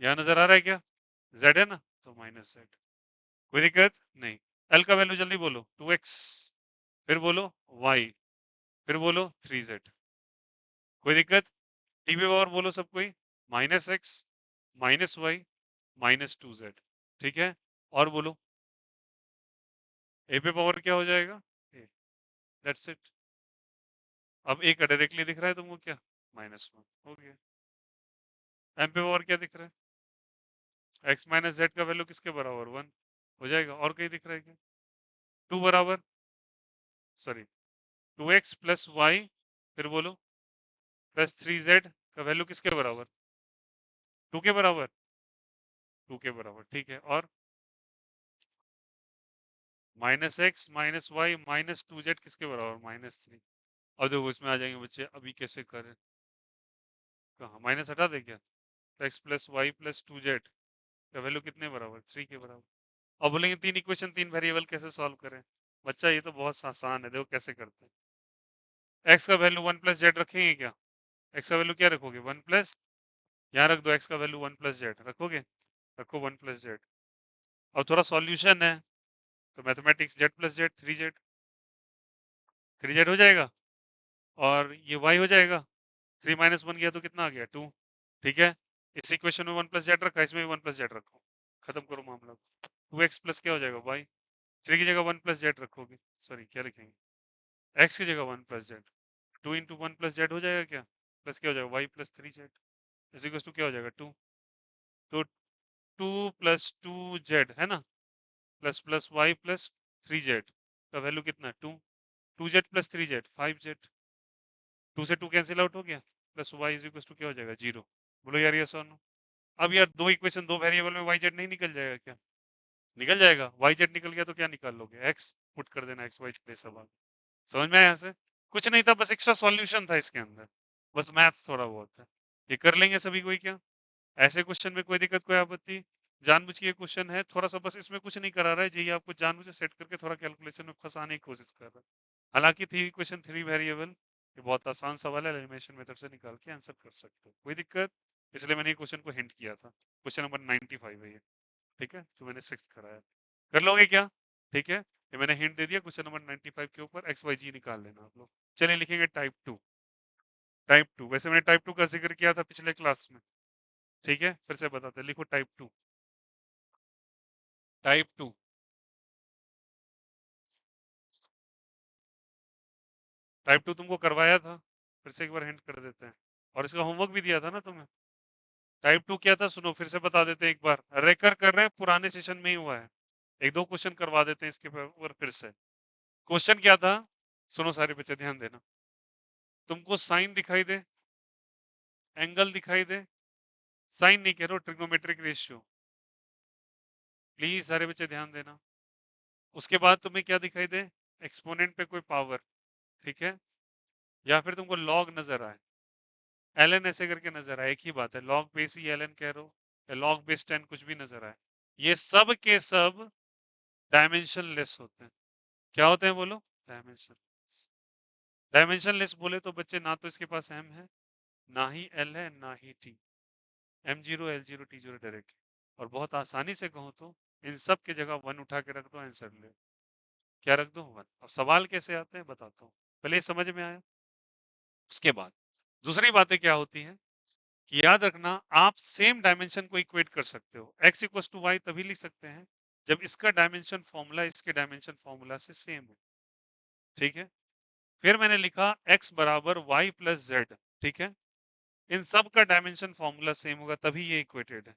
यहाँ नजर आ रहा है क्या, z है ना, तो -z, कोई दिक्कत नहीं। एल का वैल्यू जल्दी बोलो, 2x, फिर बोलो y, फिर बोलो 3z, कोई दिक्कत? टी पे पावर बोलो सब कोई, -x, -y, -2z, ठीक है। और बोलो ए पे पावर क्या हो जाएगा, ए, दैट्स इट। अब ए का डायरेक्टली दिख रहा है तुमको क्या, -1, हो गया। एम पे पावर क्या दिख रहा है, x -z का वैल्यू किसके बराबर, 1, हो जाएगा। और कहीं दिख रहा है क्या, 2 बराबर, सॉरी 2x प्लस वाई, फिर बोलो +3z का वैल्यू किसके बराबर, 2 के बराबर, 2 के बराबर, ठीक है। और -x -y -2z किसके बराबर, -3। और देखो इसमें आ जाएंगे बच्चे, अभी कैसे करें, कहाँ माइनस हटा दे क्या, तो x plus Y plus 2z का वैल्यू कितने बराबर, 3 के बराबर। और बोलेंगे 3 इक्वेशन 3 वेरिएबल कैसे सॉल्व करें, बच्चा ये तो बहुत आसान है, देखो कैसे करते हैं। x का वैल्यू 1 प्लस जेड रखेंगे क्या, x का वैल्यू क्या रखोगे, 1 प्लस, यहाँ रख दो x का वैल्यू 1 प्लस जेड रखोगे, रखो 1 प्लस जेड। और थोड़ा सॉल्यूशन है, तो mathematics Z plus Z, 3z, 3z हो जाएगा। और ये y हो जाएगा, 3 -1 गया तो कितना आ गया, 2, ठीक है। इस इक्वेशन में 1 प्लस जेड रखा, इसमें भी 1 प्लस जेड रखो, खत्म करो मामला। 2x प्लस क्या हो जाएगा y, 3 की जगह 1 प्लस जेड रखोगे, सॉरी क्या लिखेंगे, x की जगह 1 plus Z, 2 into 1 plus Z हो जाएगा क्या, प्लस क्या हो जाएगा y plus 3z is equal to क्या हो जाएगा 2, तो 2 प्लस 2z है ना, plus plus y plus 3z का वैल्यू कितना 2, 2z प्लस 3z 5z, 2 से 2 कैंसिल आउट हो गया, plus y is equal to क्या हो जाएगा 0। बोलो यार यस और नो। अब यार दो इक्वेशन दो वेरिएबल में y z नहीं निकल जाएगा क्या, निकल जाएगा, y z निकल गया तो क्या निकाल लोगे, x पुट कर देना, x y प्लेस अब समझ में आया यहाँ से, कुछ नहीं था, बस एक्स्ट्रा सॉल्यूशन था इसके अंदर, बस मैथ्स थोड़ा बहुत है, ये कर लेंगे सभी कोई क्या, ऐसे क्वेश्चन में कोई दिक्कत कोई आपत्ति, जानबूझ के ये क्वेश्चन है थोड़ा सा, बस इसमें कुछ नहीं करा रहा है, यही आपको जानबूझ से सेट करके थोड़ा कैलकुलेशन में फंसाने की कोशिश कर रहा है, हालांकि थ्री क्वेश्चन थ्री वेरिएबल, ये बहुत आसान सवाल है, एलिमिनेशन मेथड से निकाल के आंसर कर सकते हो, कोई दिक्कत, इसलिए मैंने ये क्वेश्चन को हिंट किया था, क्वेश्चन नंबर 95 है ये, ठीक है, जो मैंने 6 कराया, कर लोगे क्या, ठीक है, ये मैंने हिंट दे दिया, क्वेश्चन नंबर 95 के ऊपर एक्स वाई जी निकाल लेना आप लोग, चलिए लिखेंगे टाइप 2, टाइप 2, वैसे मैंने टाइप 2 का जिक्र किया था पिछले क्लास में, ठीक है, फिर से बताते हैं, लिखो टाइप 2, टाइप 2, टाइप 2 तुमको करवाया था, फिर से एक बार हिंट कर देते हैं, और इसका होमवर्क भी दिया था ना तुम्हें, टाइप 2 क्या था सुनो, फिर से बता देते हैं एक बार, रेकर कर रहे हैं, पुराने सेशन में ही हुआ है, एक दो क्वेश्चन करवा देते हैं इसके ऊपर फिर से, क्वेश्चन क्या था, सुनो सारे बच्चे ध्यान देना, तुमको साइन दिखाई दे, एंगल दिखाई दे, साइन नहीं कह रहा, ट्रिग्नोमेट्रिक रेशियो, प्लीज सारे बच्चे ध्यान देना, उसके बाद तुम्हें क्या दिखाई दे, एक्सपोनेंट पे कोई पावर, ठीक है, या फिर तुमको लॉग नजर आए, एलएन ऐसे करके नजर आए, एक ही बात है, लॉग बेस ही एलएन कह रहे हो, या लॉग बेस 10 कुछ भी नजर आए, ये सब के सब डायमेंशन लेस होते हैं, क्या होते हैं बोलो, डायमेंशन, डायमेंशन लेस बोले तो बच्चे ना तो इसके पास एम है, ना ही एल है, ना ही T, M0 L0 T0 direct, और बहुत आसानी से कहूँ तो इन सब की जगह वन उठा के रख दो, आंसर ले, क्या रख दो वन, अब सवाल कैसे आते हैं बताता हूँ, पहले ये समझ में आया, उसके बाद दूसरी बातें क्या होती हैं कि याद रखना, आप सेम डायमेंशन को इक्वेट कर सकते हो, x इक्वल टू वाई तभी लिख सकते हैं जब इसका डायमेंशन फॉर्मूला इसके डायमेंशन फॉर्मूला से सेम है, ठीक है, फिर मैंने लिखा x बराबर वाई प्लस जेड, ठीक है, इन सब का डायमेंशन फॉर्मूला सेम होगा तभी ये इक्वेटेड है,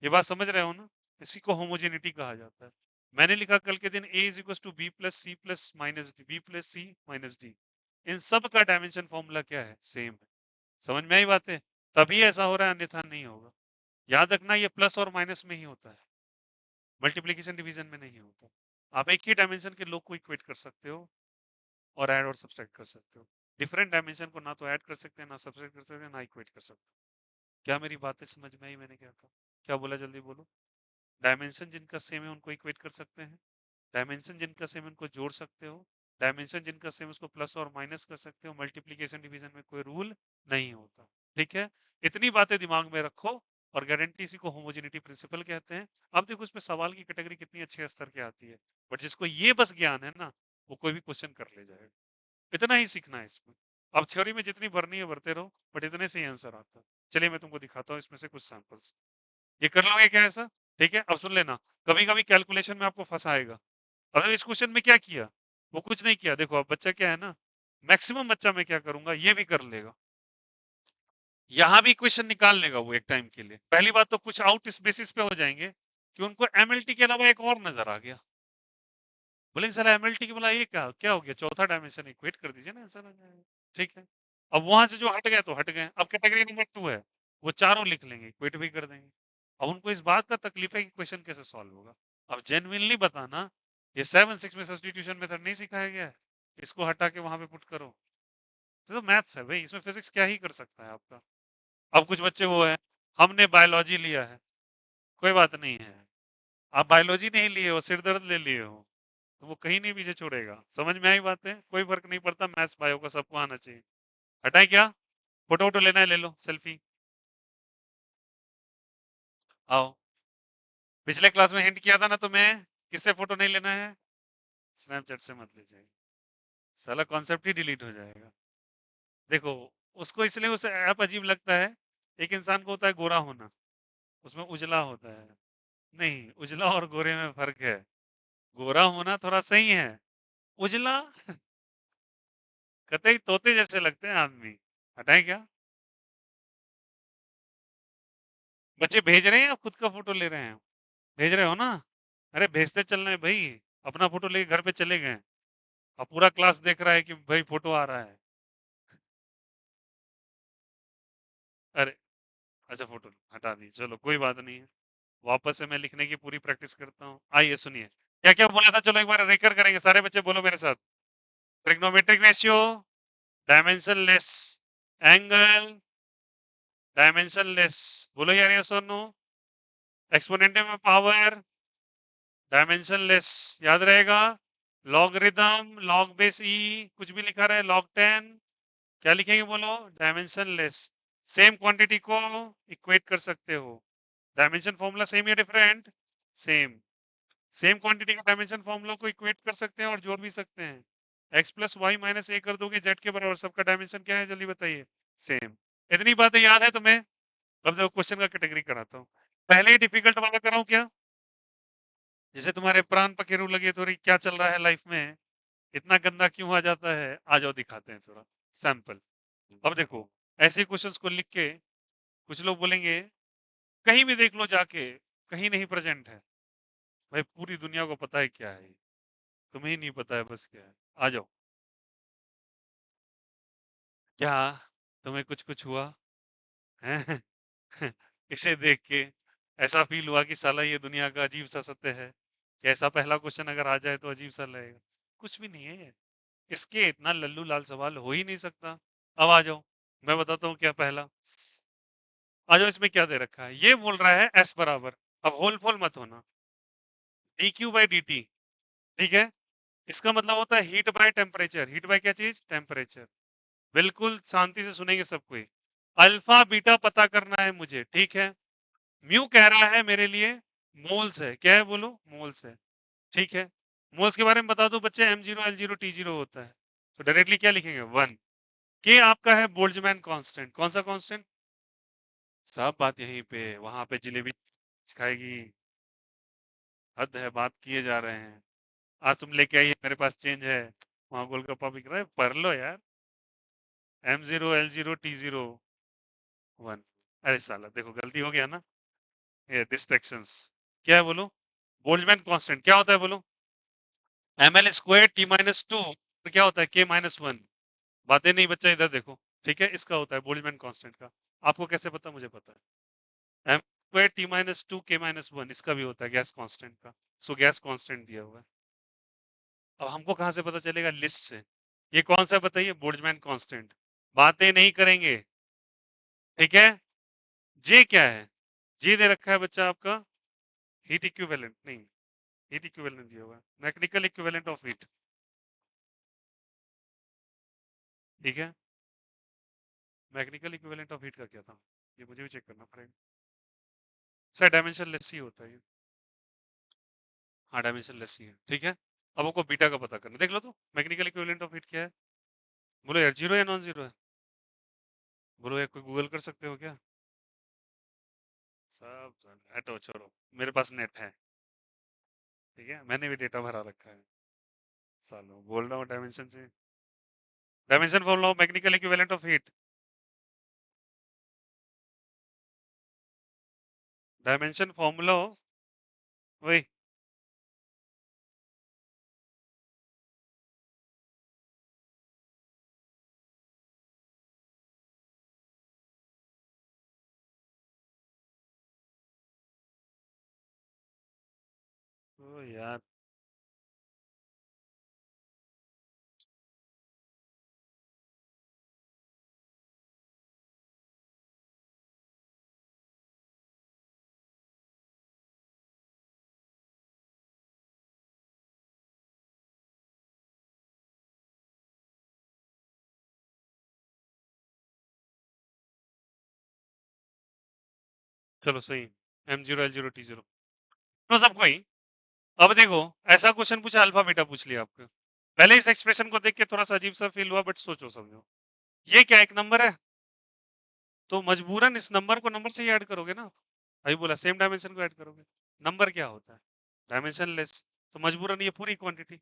ये बात समझ रहे हो ना, इसी को होमोजेनिटी कहा जाता है, मैंने लिखा कल के दिन a is equal to B plus C plus minus D, B plus C minus D, इन सब का डायमेंशन फॉर्मूला क्या है, सेम है, समझ में आई बात है, तभी ऐसा हो रहा है अन्यथा नहीं होगा, याद रखना ये प्लस और माइनस में ही होता है, मल्टीप्लीकेशन डिवीजन में नहीं होता, आप एक ही डायमेंशन के लोग को इक्वेट कर सकते हो और ऐड और सब्सट्रैक्ट कर सकते हो, डिफरेंट डायमेंशन को ना तो ऐड कर सकते हैं, ना सब्सट्रैक्ट कर सकते हैं, ना इक्वेट कर सकते हो, क्या मेरी बातें समझ में आई, मैंने क्या कहा, क्या बोला जल्दी बोलो, डायमेंशन जिनका सेम है उनको इक्वेट कर सकते हैं, डायमेंशन जिनका सेम है उनको जोड़ सकते हो, डायमेंशन जिनका सेम उसको प्लस और माइनस कर सकते हो, मल्टीप्लीकेशन डिवीजन में कोई रूल नहीं होता, ठीक है, इतनी बातें दिमाग में रखो, और गारंटी इसी को होमोजेनिटी प्रिंसिपल कहते हैं, अब देखो इसमें सवाल की कैटेगरी कितनी अच्छे स्तर की आती है, बट जिसको ये बस ज्ञान है ना, वो कोई भी क्वेश्चन कर ले जाएगा, इतना ही सीखना है इसमें, अब थ्योरी में जितनी भरनी है भरते रहो, बट इतने से ही आंसर आता है, चलिए मैं तुमको दिखाता हूँ इसमें से कुछ सैंपल्स, ये कर लोगे क्या ऐसा, ठीक है, अब सुन लेना, कभी कभी कैलकुलेशन में आपको फंसाएगा, अगर इस क्वेश्चन में क्या किया, वो कुछ नहीं किया, देखो अब बच्चा क्या है ना, मैक्सिमम बच्चा मैं क्या करूंगा ये भी कर लेगा, यहां भी क्वेश्चन निकाल लेगा वो एक टाइम के लिए, पहली बात तो कुछ आउट इस बेसिस पे हो जाएंगे कि उनको एमएलटी के अलावा एक और नजर आ गया, बोलेंगे सर एमएलटी के बोला ये क्या क्या हो गया, चौथा डायमेंशन इक्वेट कर दीजिए ना, आंसर आ जाएगा, ठीक है, अब वहां से जो हट गए तो हट गए, अब कैटेगरी नंबर 2 है, वो चारों लिख लेंगे, इक्वेट भी कर देंगे, अब उनको इस बात का तकलीफ है कि क्वेश्चन कैसे सॉल्व होगा, अब जेन्युइनली बताना, ये 7-6 में सब्स्टिट्यूशन मेथड नहीं सिखाया गया है, इसको हटा के वहां पे पुट करो, तो मैथ्स है भाई, इसमें फिजिक्स क्या ही कर सकता है आपका, अब कुछ बच्चे वो है, हमने बायोलॉजी लिया है, कोई बात नहीं है, आप बायोलॉजी नहीं लिए हो, सिर दर्द ले लिए हो, तो वो कहीं नहीं पीछे छोड़ेगा, समझ में आई बात है, कोई फर्क नहीं पड़ता, मैथ्स बायो का सबको आना चाहिए, हटाए क्या, फोटो वोटो लेना है ले लो, सेल्फी, आओ, पिछले क्लास में हिंट किया था ना तुम्हें, किससे फोटो नहीं लेना है, स्नैपचैट से मत लीजिए, साला कॉन्सेप्ट ही डिलीट हो जाएगा, देखो, उसको इसलिए उसे ऐप अजीब लगता है, एक इंसान को होता है गोरा होना, उसमें उजला होता है, नहीं, उजला और गोरे में फर्क है, गोरा होना थोड़ा सही है, उजला कतई तोते जैसे लगते हैं आदमी। हटाएं क्या? बच्चे भेज रहे हैं या खुद का फोटो ले रहे हैं? भेज रहे हो ना? अरे भेजते चलना है भाई। अपना फोटो लेके घर पे चले गए। अब पूरा क्लास देख रहा है कि भाई फोटो आ रहा है। अरे अच्छा फोटो हटा दी, चलो कोई बात नहीं है। वापस से मैं लिखने की पूरी प्रैक्टिस करता हूँ। आइए सुनिए क्या क्या बोला था, चलो एक बार रिकर करेंगे, सारे बच्चे बोलो मेरे साथ। Trigonometric ratio, dimensionless, angle, dimensionless, बोलो यार यस और नो। एक्सपोनेंट में पावर, डायमेंशनलेस, याद रहेगा। लॉगरिदम, लॉग बेस ई, कुछ भी लिखा रहे, लॉग 10, क्या लिखेंगे बोलो, डायमेंशनलेस। सेम क्वांटिटी को इक्वेट कर सकते हो। डायमेंशन फॉर्मूला सेम या डिफरेंट? सेम। सेम क्वांटिटी का डायमेंशन फॉर्मूला को इक्वेट कर सकते हैं और जोड़ भी सकते हैं। एक्स प्लस वाई माइनस ए कर दोगे जेड के बराबर, सबका डायमेंशन क्या है जल्दी बताइए? सेम। इतनी बातें याद है तुम्हें? अब देखो क्वेश्चन का कैटेगरी कराता हूँ। पहले ही डिफिकल्ट वाला कराऊं क्या? जैसे तुम्हारे प्राण पखेरु लगे थोड़ी, क्या चल रहा है लाइफ में, इतना गंदा क्यों आ जाता है, आ जाओ दिखाते हैं थोड़ा सैंपल। अब देखो, ऐसे क्वेश्चंस को लिख के कुछ लोग बोलेंगे कहीं भी देख लो जाके, कहीं नहीं प्रेजेंट है। भाई पूरी दुनिया को पता है क्या है, तुम्हें ही नहीं पता है बस क्या है। आ जाओ। क्या तुम्हें कुछ कुछ हुआ है? इसे देख के ऐसा फील हुआ कि साला ये दुनिया का अजीब सा सत्य है कि ऐसा पहला क्वेश्चन अगर आ जाए तो अजीब सा लगेगा? कुछ भी नहीं है, इसके इतना लल्लू लाल सवाल हो ही नहीं सकता। अब आ जाओ, मैं बताता हूँ क्या पहला। आ जाओ, इसमें क्या दे रखा है, ये बोल रहा है एस बराबर, अब होल फोल मत होना, D Q by D T. ठीक है, इसका मतलब होता है heat by temperature. Heat by क्या चीज? टेम्परेचर। बिल्कुल शांति से सुनेंगे सब कोई। अल्फा बीटा पता करना है मुझे, ठीक है। म्यू कह रहा है मेरे लिए मोल्स है, क्या है बोलो? मोल्स है। ठीक है, मोल्स के बारे में बता दो बच्चे, M0 L0 T0 होता है, तो डायरेक्टली क्या लिखेंगे? 1। के आपका है बोल्ट्जमैन कांस्टेंट, कौन सा कांस्टेंट? सब बात यहीं पे, वहां पे जलेबी खाएगी। हद है, बात किए जा रहे हैं। आज तुम लेके आइए, मेरे पास चेंज है, वहां गोलगप्पा बिक रहा है, पढ़ लो यार। M0 L0 T0 1। अरे साला देखो गलती हो गया ना, ये डिस्ट्रैक्शंस। क्या है बोलो? बोल्ट्जमैन कांस्टेंट क्या होता है बोलो? ml² T-2, क्या होता है? K-1। बातें नहीं बच्चा, इधर देखो। ठीक है, इसका होता है बोल्ट्जमैन कांस्टेंट का। आपको कैसे पता? मुझे पता है। M² T-1, इसका भी होता है गैस कांस्टेंट का। सो गैस कांस्टेंट दिया हुआ है। अब हमको कहां से पता चलेगा? लिस्ट से। ये कौन सा बताइए? Boltzmann constant. बातें नहीं करेंगे, ठीक है। जे क्या है? जे दे रखा है बच्चा आपका, हीट इक्विवेलेंट नहीं, हीट इक्विवेलेंट दिया हुआ है, मैकेनिकल इक्विवेलेंट ऑफ हीट। ठीक है, मैकेनिकल इक्विवेलेंट ऑफ हीट का क्या था, ये मुझे भी चेक करना पड़ेगा। सर डायमेंशन लेस ही होता है ये। हाँ डायमेंशन लेस ही है, ठीक है। अब आपको बीटा का पता करना, देख लो तो मैकेनिकल इक्विवेलेंट ऑफ हीट क्या है। बोलो यार, जीरो या नॉन जीरो है? बोलो यार, कोई गूगल कर सकते हो क्या? सब हटो छोड़ो, मेरे पास नेट है, ठीक है, मैंने भी डेटा भरा रखा है। सालों बोल रहा हूँ डायमेंशन से। Dimension formula mechanical equivalent of heat. Dimension formula वही। ओ यार, चलो सही। M0 L0 T0, तो सब कोई। अब देखो, ऐसा क्वेश्चन पूछा, अल्फा बीटा पूछ लिया आपको। पहले इस एक्सप्रेशन को देख के थोड़ा सा अजीब सा फील हुआ, बट सोचो समझो, ये क्या एक नंबर है, तो मजबूरन इस नंबर को नंबर से ही ऐड करोगे ना। अभी बोला सेम डायमेंशन को ऐड करोगे। नंबर क्या होता है? Dimension less. तो मजबूरन ये पूरी क्वांटिटी।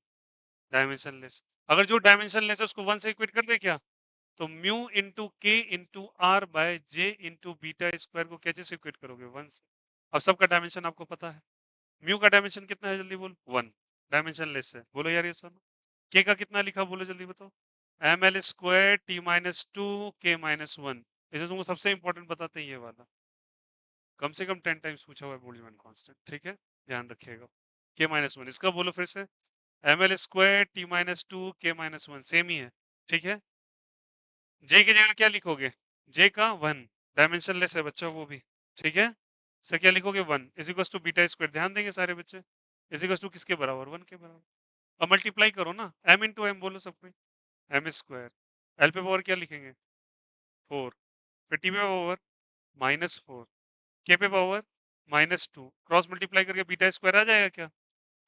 डायमेंशनलेस। अगर जो डायमेंशनलेस है उसको 1 से इक्वेट कर दे क्या, तो mu into K into R by J into beta square को कैसे से इक्वेट करोगे, 1 से। अब सबका डायमेंशन आपको पता है। म्यू का डायमेंशन कितना है जल्दी बोल, 1। डायमेंशनलेस है, बोलो यार ये सब। के का कितना लिखा बोलो जल्दी बताओ, M L square T minus two K minus one. इसे तुमको सबसे इंपॉर्टेंट बताते हैं ये वाला, कम से कम 10 टाइम्स पूछा हुआ है बोल्ट्जमान कांस्टेंट, ठीक है, ध्यान रखिएगा। के माइनस वन, इसका बोलो फिर से, M L square T minus two K minus one, same ही है, ठीक है। जे की जगह क्या लिखोगे, जे का 1, डायमेंशनलेस है बच्चा वो भी, ठीक है। से क्या लिखोगे, 1 is equal to beta square, ध्यान देंगे सारे बच्चे, इज इक्वल टू किसके बराबर, 1 के बराबर। अब मल्टीप्लाई करो ना, m इंटू एम बोलो सब कोई, एम स्क्वायर, एल पे पावर क्या लिखेंगे 4, फिर टी पे पावर -4, के पे पावर -2, क्रॉस मल्टीप्लाई करके बीटा स्क्वायर आ जाएगा क्या,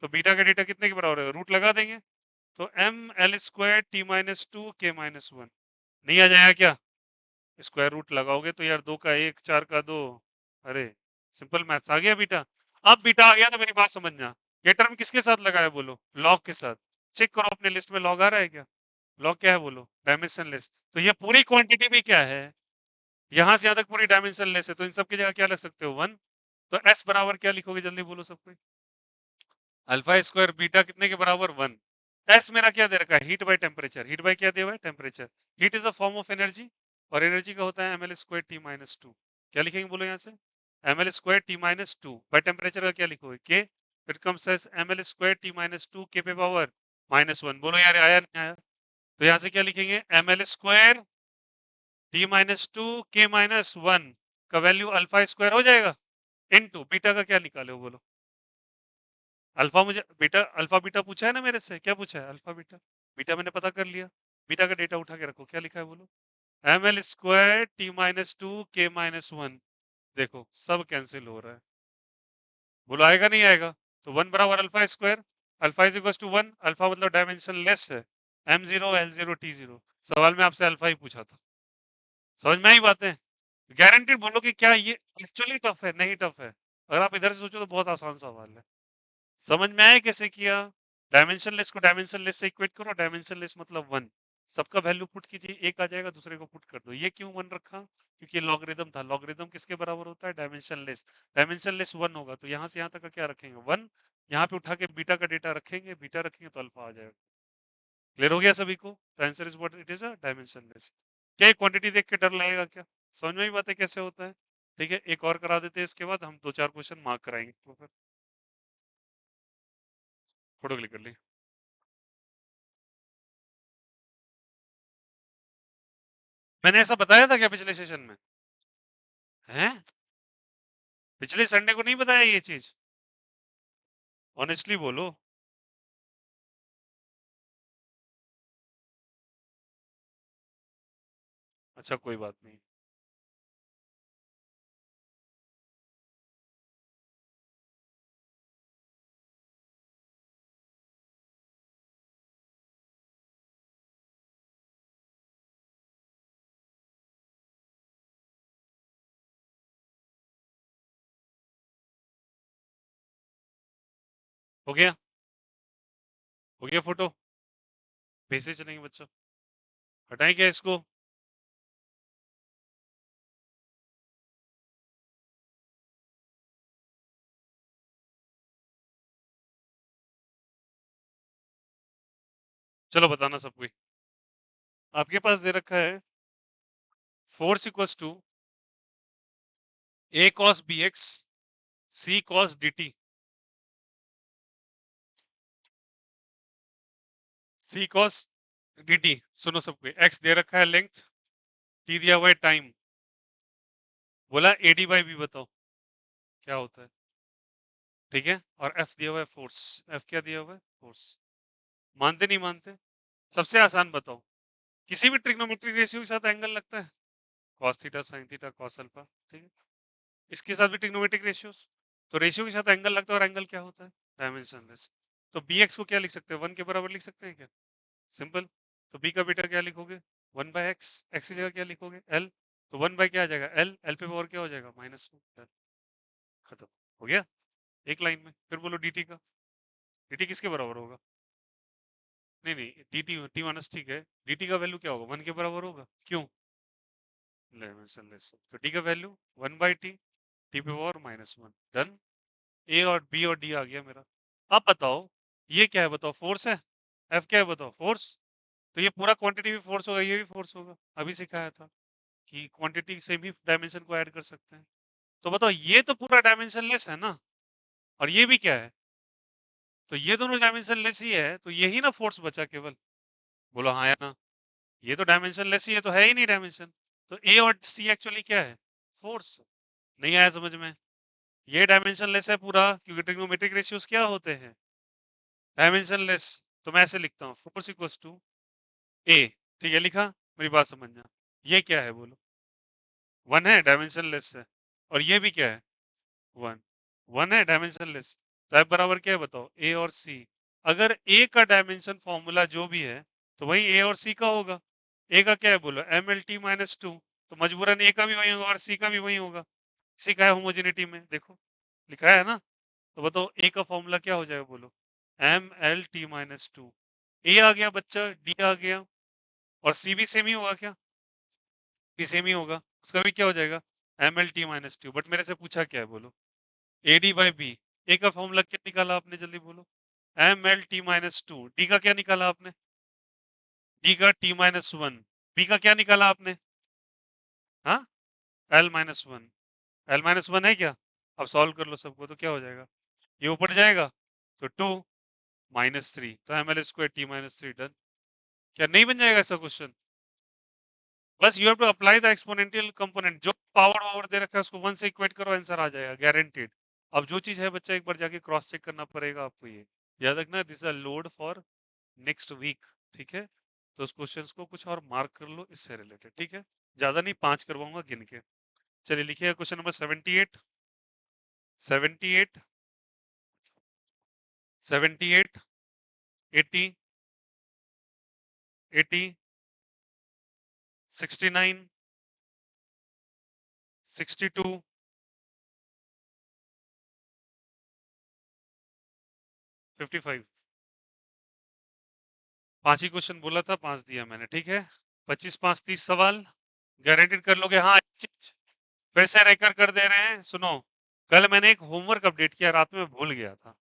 तो बीटा का डेटा कितने के बराबर है, रूट लगा देंगे, तो M L square T minus two K minus one, नहीं आ जाएगा क्या, स्क्वायर रूट लगाओगे तो यार 2 का 1, 4 का 2, अरे सिंपल मैथ्स आ गया बीटा। अब बीटा आ गया तो मेरी बात समझना, ये टर्म किसके साथ लगा है बोलो, लॉग के साथ। चेक करो अपने लिस्ट में लॉग आ रहा है क्या, लॉग क्या है बोलो, डायमेंशनलेस। तो ये पूरी क्वांटिटी भी क्या है, यहां से यहां तक पूरी डायमेंशनलेस है, तो इन सब की जगह क्या लग सकते हो, 1। तो एस बराबर क्या लिखोगे जल्दी बोलो सब कोई, अल्फा स्क्वायर बीटा कितने के बराबर, 1। एस मेरा क्या दे रखा है, heat by temperature, heat by क्या दिया हुआ है, temperature. Heat is a form of energy, और एनर्जी का होता है M L square T minus two. क्या लिखेंगे बोलो यहाँ से, M L square T minus two by temperature का क्या लिखोगे, के, फिर comes as M L square T minus two K पे पावर -1। बोलो यार आया नहीं आया, तो यहाँ से क्या लिखेंगे, M L square T minus two K minus one का वैल्यू अल्फा स्क्वायर हो जाएगा, इनटू बीटा का क्या निकाले हो बोलो, अल्फा मुझे बीटा, अल्फा बीटा पूछा है ना मेरे से, क्या पूछा है, अल्फा बीटा, बीटा मैंने पता कर लिया, बीटा का डेटा उठा के रखो, क्या लिखा है बोलो, M L square T minus two K minus one. देखो सब कैंसिल हो रहा है, बोलो आएगा नहीं आएगा, तो 1 बराबर alpha square, alpha is equal to 1, alpha मतलब डायमेंशन लेस है, M zero L zero T zero. सवाल में आपसे अल्फा ही पूछा था, समझ में आई बातें, गारंटेड बोलो कि क्या ये एक्चुअली टफ है, नहीं टफ है, अगर आप इधर से सोचो तो बहुत आसान सवाल है। समझ में आया कैसे किया, डायमेंशनलेस को डायमेंशनलेस से इक्वेट करो, डायमेंशनलेस मतलब 1, सबका वैल्यू पुट कीजिए, एक आ जाएगा, दूसरे को पुट कर दो। ये क्यों 1 रखा, क्योंकि ये लॉगरिदम था, लॉगरिदम किसके बराबर होता है, डायमेंशनलेस, डायमेंशनलेस 1 होगा, तो यहाँ से यहाँ तक का क्या रखेंगे 1, यहाँ पे उठा के बीटा का डेटा रखेंगे, बीटा रखेंगे तो अल्फा आ जाएगा। क्लियर हो गया सभी को, तो answer is what, it is a dimensionless. क्या क्वांटिटी देख के डर लगेगा क्या, समझ में ही बात है कैसे होता है। ठीक है, एक और करा देते हैं, इसके बाद हम 2-4 क्वेश्चन मार्क कराएंगे, तो फिर फोटो क्लिक कर ली। मैंने ऐसा बताया था क्या पिछले सेशन में, हैं, पिछले संडे को नहीं बताया ये चीज, ऑनेस्टली बोलो। अच्छा कोई बात नहीं, हो गया, हो गया फोटो, भेजे चलेंगे बच्चों, हटाएं क्या इसको, चलो बताना सब कोई। आपके पास दे रखा है force equals to A cos B X C cos D T, C cos D T, सुनो सब कोई, एक्स दे रखा है लेंथ, टी दिया हुआ है टाइम, बोला ए डी बाई बी बताओ क्या होता है, ठीक है, और एफ दिया हुआ है फोर्स, एफ क्या दिया हुआ है, फोर्स। मानते नहीं मानते, सबसे आसान बताओ, किसी भी ट्रिग्नोमेट्रिक रेशियो के साथ एंगल लगता है, cos theta sin theta cos alpha, ठीक है, इसके साथ भी ट्रिग्नोमेट्रिक रेशियोस, तो रेशियो के साथ एंगल लगता है, और एंगल क्या होता है, डायमेंशनलेस। तो बी एक्स को क्या लिख सकते हैं, 1 के बराबर लिख सकते हैं क्या, सिंपल। तो बी का बेटा क्या लिखोगे, 1/x, एक्स की जगह क्या लिखोगे एल, तो 1 बाय क्या आ जाएगा एल, एल पे पावर क्या हो जाएगा -1, खत्म, हो गया एक लाइन में। फिर बोलो dt का, dt किसके बराबर होगा, नहीं नहीं, टी माइनस ठीक है, dt का वैल्यू क्या होगा, 1 के बराबर होगा, क्यों, डायमेंशन लेस, तो डी का वैल्यू 1/t, टी पे पावर -1, डन। ए और बी और डी आ गया मेरा। अब बताओ ये क्या है, बताओ फोर्स है, एफ क्या है बताओ, फोर्स। तो ये पूरा क्वांटिटी भी फोर्स होगा, ये भी फोर्स होगा, अभी सिखाया था कि क्वांटिटी से भी डायमेंशन को ऐड कर सकते हैं। तो बताओ ये तो पूरा डायमेंशन लेस है ना, और ये भी क्या है, तो ये दोनों डायमेंशन लेस ही है, तो यही ना फोर्स बचा केवल, बोलो हाँ या ना, ये तो डायमेंशन लेस ही है, तो है ही नहीं डायमेंशन, तो ए और सी एक्चुअली क्या है, फोर्स। नहीं आया समझ में, ये डायमेंशन लेस है पूरा, क्योंकि ट्रिग्नोमेट्रिक रेशियोज क्या होते हैं, डायमेंशन लेस। तो मैं ऐसे लिखता हूँ फोर्स इक्वल्स टू ए, ठीक है लिखा, मेरी बात समझना, ये क्या है बोलो, 1 है, डायमेंशन लेस है, और ये भी क्या है, 1, 1 है, डायमेंशन लेस। तो F बराबर क्या है बताओ, ए और सी। अगर ए का डायमेंशन फॉर्मूला जो भी है, तो वही ए और सी का होगा। ए का क्या है बोलो, MLT-2, तो मजबूरन ए का भी वही होगा और सी का भी वही होगा, इसी का है होमोजेनिटी में, देखो लिखा है ना। तो बताओ ए का फॉर्मूला क्या हो जाएगा बोलो, MLT-2, ए आ गया बच्चा, डी आ गया, और सी भी सेम ही होगा क्या, भी सेम ही होगा, उसका भी क्या हो जाएगा, MLT-2। बट मेरे से पूछा क्या है बोलो, AD/B, ए का फॉर्मूला क्या निकाला आपने, जल्दी बोलो, MLT-2, डी का क्या निकाला आपने, डी का T-1, बी का क्या निकाला आपने, हाँ L-1, L-1 है क्या, अब सॉल्व कर लो सबको तो क्या हो जाएगा, ये ऊपर जाएगा तो 2 -3, तो ML² T-3, डन। क्या नहीं बन जाएगा ऐसा क्वेश्चन, बस you have to apply the exponential component, जो पावर वावर दे रखा है उसको 1 से इक्वेट करो, आंसर आ जाएगा गारंटीड। अब जो चीज है बच्चा एक बार जाके क्रॉस चेक करना पड़ेगा आपको, ये याद रखना, this is a load for next week, ठीक है। तो उस क्वेश्चंस को कुछ और मार्क कर लो इससे रिलेटेड, ठीक है, ज्यादा नहीं, 5 करवाऊंगा गिन के। चलिए लिखिए क्वेश्चन नंबर 78, 78, 78, 80, 80, 69, 62, 55। 5 ही क्वेश्चन बोला था, 5 दिया मैंने, ठीक है। 25 5 30 सवाल गारंटेड कर लोगे, हाँ एक चीज फिर से रेकर कर दे रहे हैं, सुनो, कल मैंने एक होमवर्क अपडेट किया, रात में भूल गया था,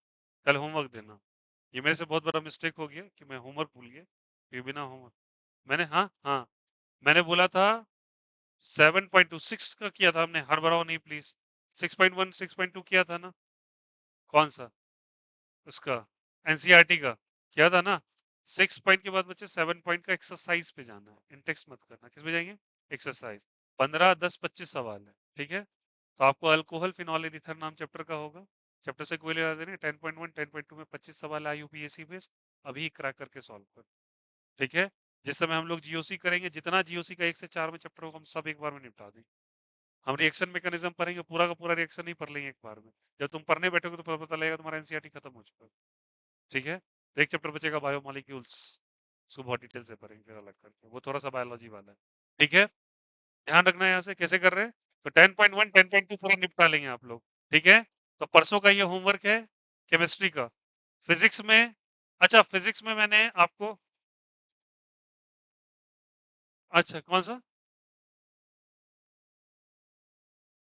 कल होमवर्क देना, ये मेरे से बहुत बड़ा मिस्टेक हो गया कि मैं होमवर्क भूल गया, ये बिना होमवर्क मैंने, हाँ हाँ, मैंने बोला था 7.26 का किया था हमने, हर बढ़ाओ नहीं प्लीज, 6.1 6.2 किया था ना, कौन सा, उसका एनसीईआरटी का किया था ना। 6 पॉइंट के बाद बच्चे 7 पॉइंट का एक्सरसाइज पे जाना है, इंटेक्स मत करना, किस पे जाएंगे, एक्सरसाइज, 15 10 25 सवाल है, ठीक है। तो आपको अल्कोहल फिनॉल एथर नाम चैप्टर का होगा, चैप्टर से कोई लेना देना, 10.1 10.2 में 25 सवाल है यूपीएससी बेस्ड, अभी क्रैक करके सॉल्व कर, ठीक है। जिस समय हम लोग जीओसी करेंगे, जितना जीओसी का 1 से 4 में चैप्टर होगा हम सब एक बार में निपटा देंगे। हम रिएक्शन मैकेनिज्म पढ़ेंगे, पूरा का पूरा रिएक्शन ही पढ़ लेंगे एक बार में, जब तुम पढ़ने बैठोगे तो पता लगेगा तुम्हारा एनसीईआरटी खत्म हो चुका है, ठीक है। तो एक चैप्टर बचेगा बायोमोलिक्यूल्स, उसको बहुत डिटेल से पढ़ेंगे फिर अलग करके, वो थोड़ा सा बायोलॉजी वाला है, ठीक है। ध्यान रखना है यहाँ से कैसे कर रहे हैं, तो 10.1 10.2 पूरा निपटा लेंगे आप लोग, ठीक है। तो परसों का ये होमवर्क है केमिस्ट्री का। फिजिक्स में, अच्छा फिजिक्स में मैंने आपको, अच्छा कौन सा,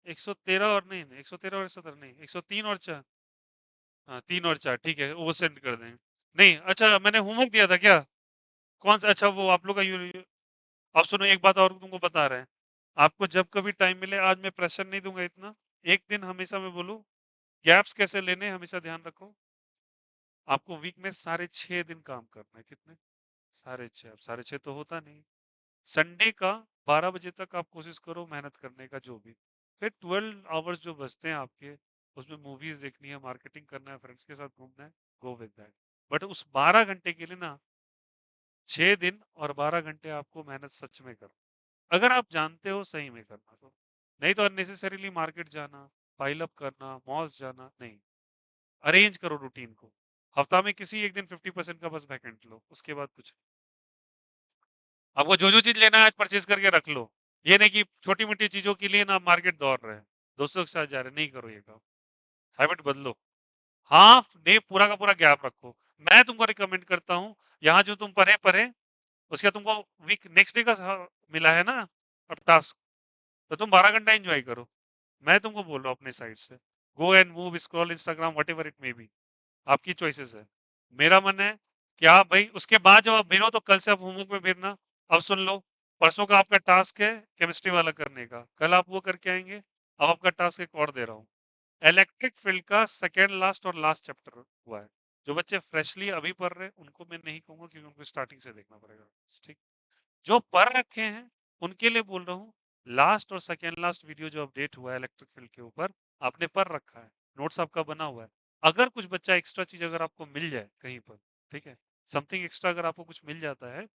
113 और नहीं, 113 और 117 नहीं, 103 और 4, हाँ 3 और 4 ठीक है, वो सेंड कर देंगे। नहीं अच्छा मैंने होमवर्क दिया था क्या, कौन सा, अच्छा वो आप लोग का अब सुनो एक बात और तुमको बता रहे हैं, आपको जब कभी टाइम मिले, आज मैं प्रेशर नहीं दूंगा इतना, एक दिन हमेशा मैं बोलूं, गैप्स कैसे लेने हमेशा ध्यान रखो, आपको वीक में साढ़े 6 दिन काम करना है, कितने, साढ़े 6, अब साढ़े 6 तो होता नहीं, संडे का 12 बजे तक आप कोशिश करो मेहनत करने का, जो भी, फिर 12 आवर्स जो बचते हैं आपके, उसमें मूवीज देखनी है, मार्केटिंग करना है, फ्रेंड्स के साथ घूमना है, गो विद दैट। बट उस 12 घंटे के लिए ना 6 दिन और 12 घंटे आपको मेहनत सच में करो, अगर आप जानते हो सही में करना तो, नहीं तो अननेसेसरीली मार्केट जाना, पाइल अप करना, मॉल्स जाना नहीं, अरेंज करो रूटीन को, हफ्ता में किसी एक दिन 50% का बस वैकेंट लो, उसके बाद कुछ, आपको जो जो चीज लेना है आज परचेज करके रख लो, ये नहीं कि छोटी मोटी चीजों के लिए ना मार्केट दौड़ रहे हैं, दोस्तों के साथ जा रहे हैं, नहीं करो ये काम, हैबिट बदलो, हाफ डे पूरा का पूरा गैप रखो। मैं तुमको रिकमेंड करता हूँ यहाँ जो तुम पढ़े पढ़े उसका तुमको वीक नेक्स्ट डे का मिला है ना अब टास्क, तो तुम 12 घंटा एंजॉय करो। मैं तुमको बोल रहा हूँ अपने साइड से, go and move, scroll Instagram, what ever it may be, आपकी चॉइसेस है। मेरा मन है कि आप भाई उसके बाद जब आप भिड़ो तो कल से आप होमवर्क में भिड़ना। अब सुन लो, परसों का आपका टास्क है केमिस्ट्री वाला करने का, कल आप वो करके आएंगे। अब आपका टास्क एक और दे रहा हूँ, इलेक्ट्रिक फील्ड का सेकेंड लास्ट और लास्ट चैप्टर हुआ है। जो बच्चे फ्रेशली अभी पढ़ रहे हैं उनको मैं नहीं कहूंगा क्योंकि उनको स्टार्टिंग से देखना पड़ेगा। ठीक, जो पढ़ रखे हैं उनके लिए बोल रहा हूँ, लास्ट और सेकेंड लास्ट वीडियो जो अपडेट हुआ है इलेक्ट्रिक फील्ड के ऊपर, आपने पढ़ रखा है, नोट्स आपका बना हुआ है। अगर कुछ बच्चा एक्स्ट्रा चीज अगर आपको मिल जाए कहीं पर, ठीक है, समथिंग एक्स्ट्रा अगर आपको कुछ मिल जाता है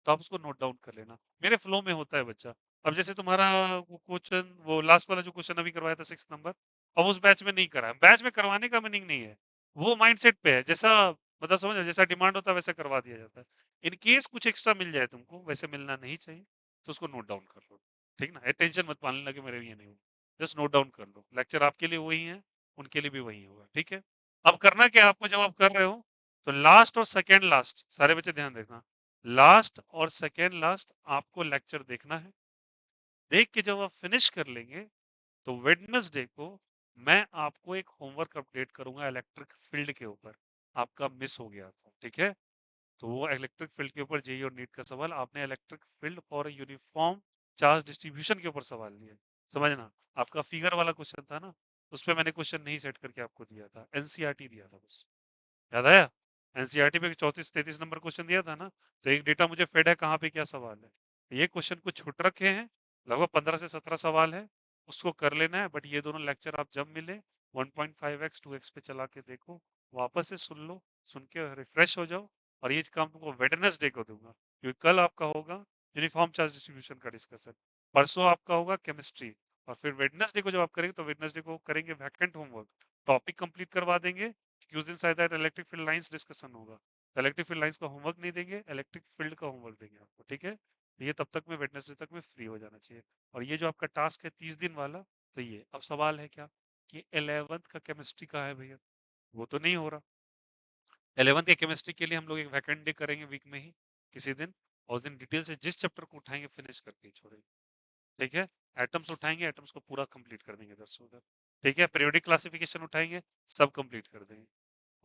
तो आप उसको नोट डाउन कर लेना। मेरे फ्लो में होता है बच्चा। अब जैसे तुम्हारा क्वेश्चन वो लास्ट वाला जो क्वेश्चन अभी करवाया था 6 नंबर, अब उस बैच में नहीं करा है। बैच में करवाने का मीनिंग नहीं है, वो माइंडसेट पे है, जैसा मतलब समझ जैसा डिमांड होता है वैसा करवा दिया जाता है। इन केस कुछ एक्स्ट्रा मिल जाए तुमको, वैसे मिलना नहीं चाहिए, तो उसको नोट डाउन कर लो। ठीक ना, टेंशन मत पालने लगे मेरे ये नहीं हो, जस्ट नोट डाउन कर लो। लेक्चर आपके लिए वही है, उनके लिए भी वही होगा। ठीक है, अब करना क्या है आपको, जब आप कर रहे हो तो लास्ट और सेकेंड लास्ट, सारे बच्चे ध्यान देखना, लास्ट और सेकेंड लास्ट आपको लेक्चर देखना है। देख के जब आप फिनिश कर लेंगे तो वेडनेसडे को मैं आपको एक होमवर्क अपडेट करूंगा इलेक्ट्रिक फील्ड के ऊपर, आपका मिस हो गया था। ठीक है, तो वो इलेक्ट्रिक फील्ड के ऊपर जेई और नीट का सवाल, आपने electric field for uniform charge distribution के ऊपर सवाल लिया, समझना। आपका फिगर वाला क्वेश्चन था ना, उस पर मैंने क्वेश्चन नहीं सेट करके आपको दिया था, एनसीईआरटी दिया था बस, याद आया। एनसीईआरटी पे 34-33 नंबर क्वेश्चन दिया था ना, तो एक डेटा मुझे फेड है कहाँ पे क्या सवाल है। ये क्वेश्चन कुछ छूट रखे हैं, लगभग 15 से 17 सवाल है, उसको कर लेना है। बट ये दोनों लेक्चर आप जब मिले 1.5x 2x पे चला के देखो, वापस से सुन लो, सुन के रिफ्रेश हो जाओ। और ये काम तुमको वेडनेसडे को दूंगा, क्योंकि कल आपका होगा यूनिफॉर्म चार्ज डिस्ट्रीब्यूशन का डिस्कशन, परसों आपका होगा केमिस्ट्री, और फिर वेडनेसडे को जब आप करेंगे तो वेडनेसडे को करेंगे वैकेंट होमवर्क, टॉपिक कंप्लीट करवा देंगे। उस दिन शायद इलेक्ट्रिक फील्ड लाइंस डिस्कशन होगा, तो इलेक्ट्रिक फील्ड लाइंस का होमवर्क नहीं देंगे, इलेक्ट्रिक फील्ड का होमवर्क देंगे आपको। ठीक है, तो ये तब तक में वेडनेसडे तक में फ्री हो जाना चाहिए। और ये जो आपका टास्क है 30 दिन वाला, तो ये अब सवाल है क्या कि 11th का केमिस्ट्री का है भैया, वो तो नहीं हो रहा। 11th के केमिस्ट्री के लिए हम लोग एक वैकेंट डे करेंगे वीक में ही किसी दिन, और उस दिन डिटेल से जिस चैप्टर को उठाएंगे फिनिश करके ही छोड़ेंगे। ठीक है, एटम्स उठाएंगे, एटम्स को पूरा कंप्लीट कर देंगे इधर से उधर। ठीक है, पीरियोडिक क्लासिफिकेशन उठाएंगे, सब कंप्लीट कर देंगे।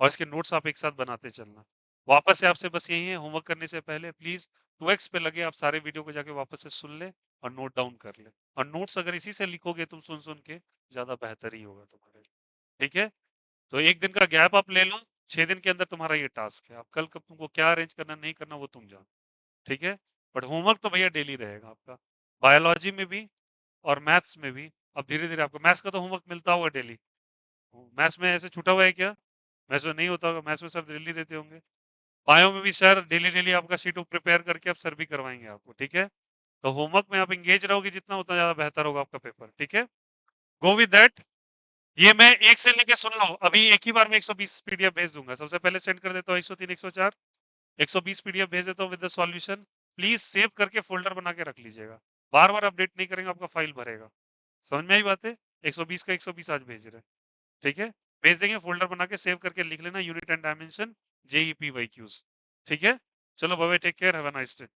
और इसके नोट्स आप एक साथ बनाते चलना। वापस से आपसे बस यही है, होमवर्क करने से पहले प्लीज 2x पे लगे, आप सारे वीडियो को जाके वापस से सुन ले और नोट डाउन कर ले। और नोट्स अगर इसी से लिखोगे तुम सुन सुन के, ज्यादा बेहतर ही होगा तुम्हारे लिए। ठीक है, तो एक दिन का गैप आप ले लो, 6 दिन के अंदर तुम्हारा ये टास्क है। अब कल कब तुमको क्या अरेंज करना नहीं करना वो तुम जानो। ठीक है, बट होमवर्क तो भैया डेली रहेगा आपका, बायोलॉजी में भी और मैथ्स में भी। अब धीरे धीरे आपको मैथ्स का तो होमवर्क मिलता होगा डेली, मैथ्स में ऐसे छूटा हुआ है क्या? मैथ्स में नहीं होता होगा, मैथ्स में सर डेली देते होंगे। बायो में भी सर डेली डेली आपका शीट प्रिपेयर करके अब सर भी करवाएंगे आपको। ठीक है, तो होमवर्क में आप इंगेज रहोगे जितना, उतना ज्यादा बेहतर होगा आपका पेपर। ठीक है, गो विद दैट। ये मैं एक से लेके सुन लो, अभी एक ही बार में 120 पीडीएफ भेज दूंगा। सबसे पहले सेंड कर देता हूँ 103 104, 120 पीडीएफ भेज देता हूँ with the solution. Please save करके फोल्डर बना के रख लीजिएगा, बार बार अपडेट नहीं करेंगे आपका फाइल भरेगा। समझ में आई बात है? 120 का 120 आज भेज रहे हैं। ठीक है, भेज देंगे, फोल्डर बना के सेव करके लिख लेना unit and dimension JEE P Y Qs. ठीक है, चलो bye, take care, have a nice day.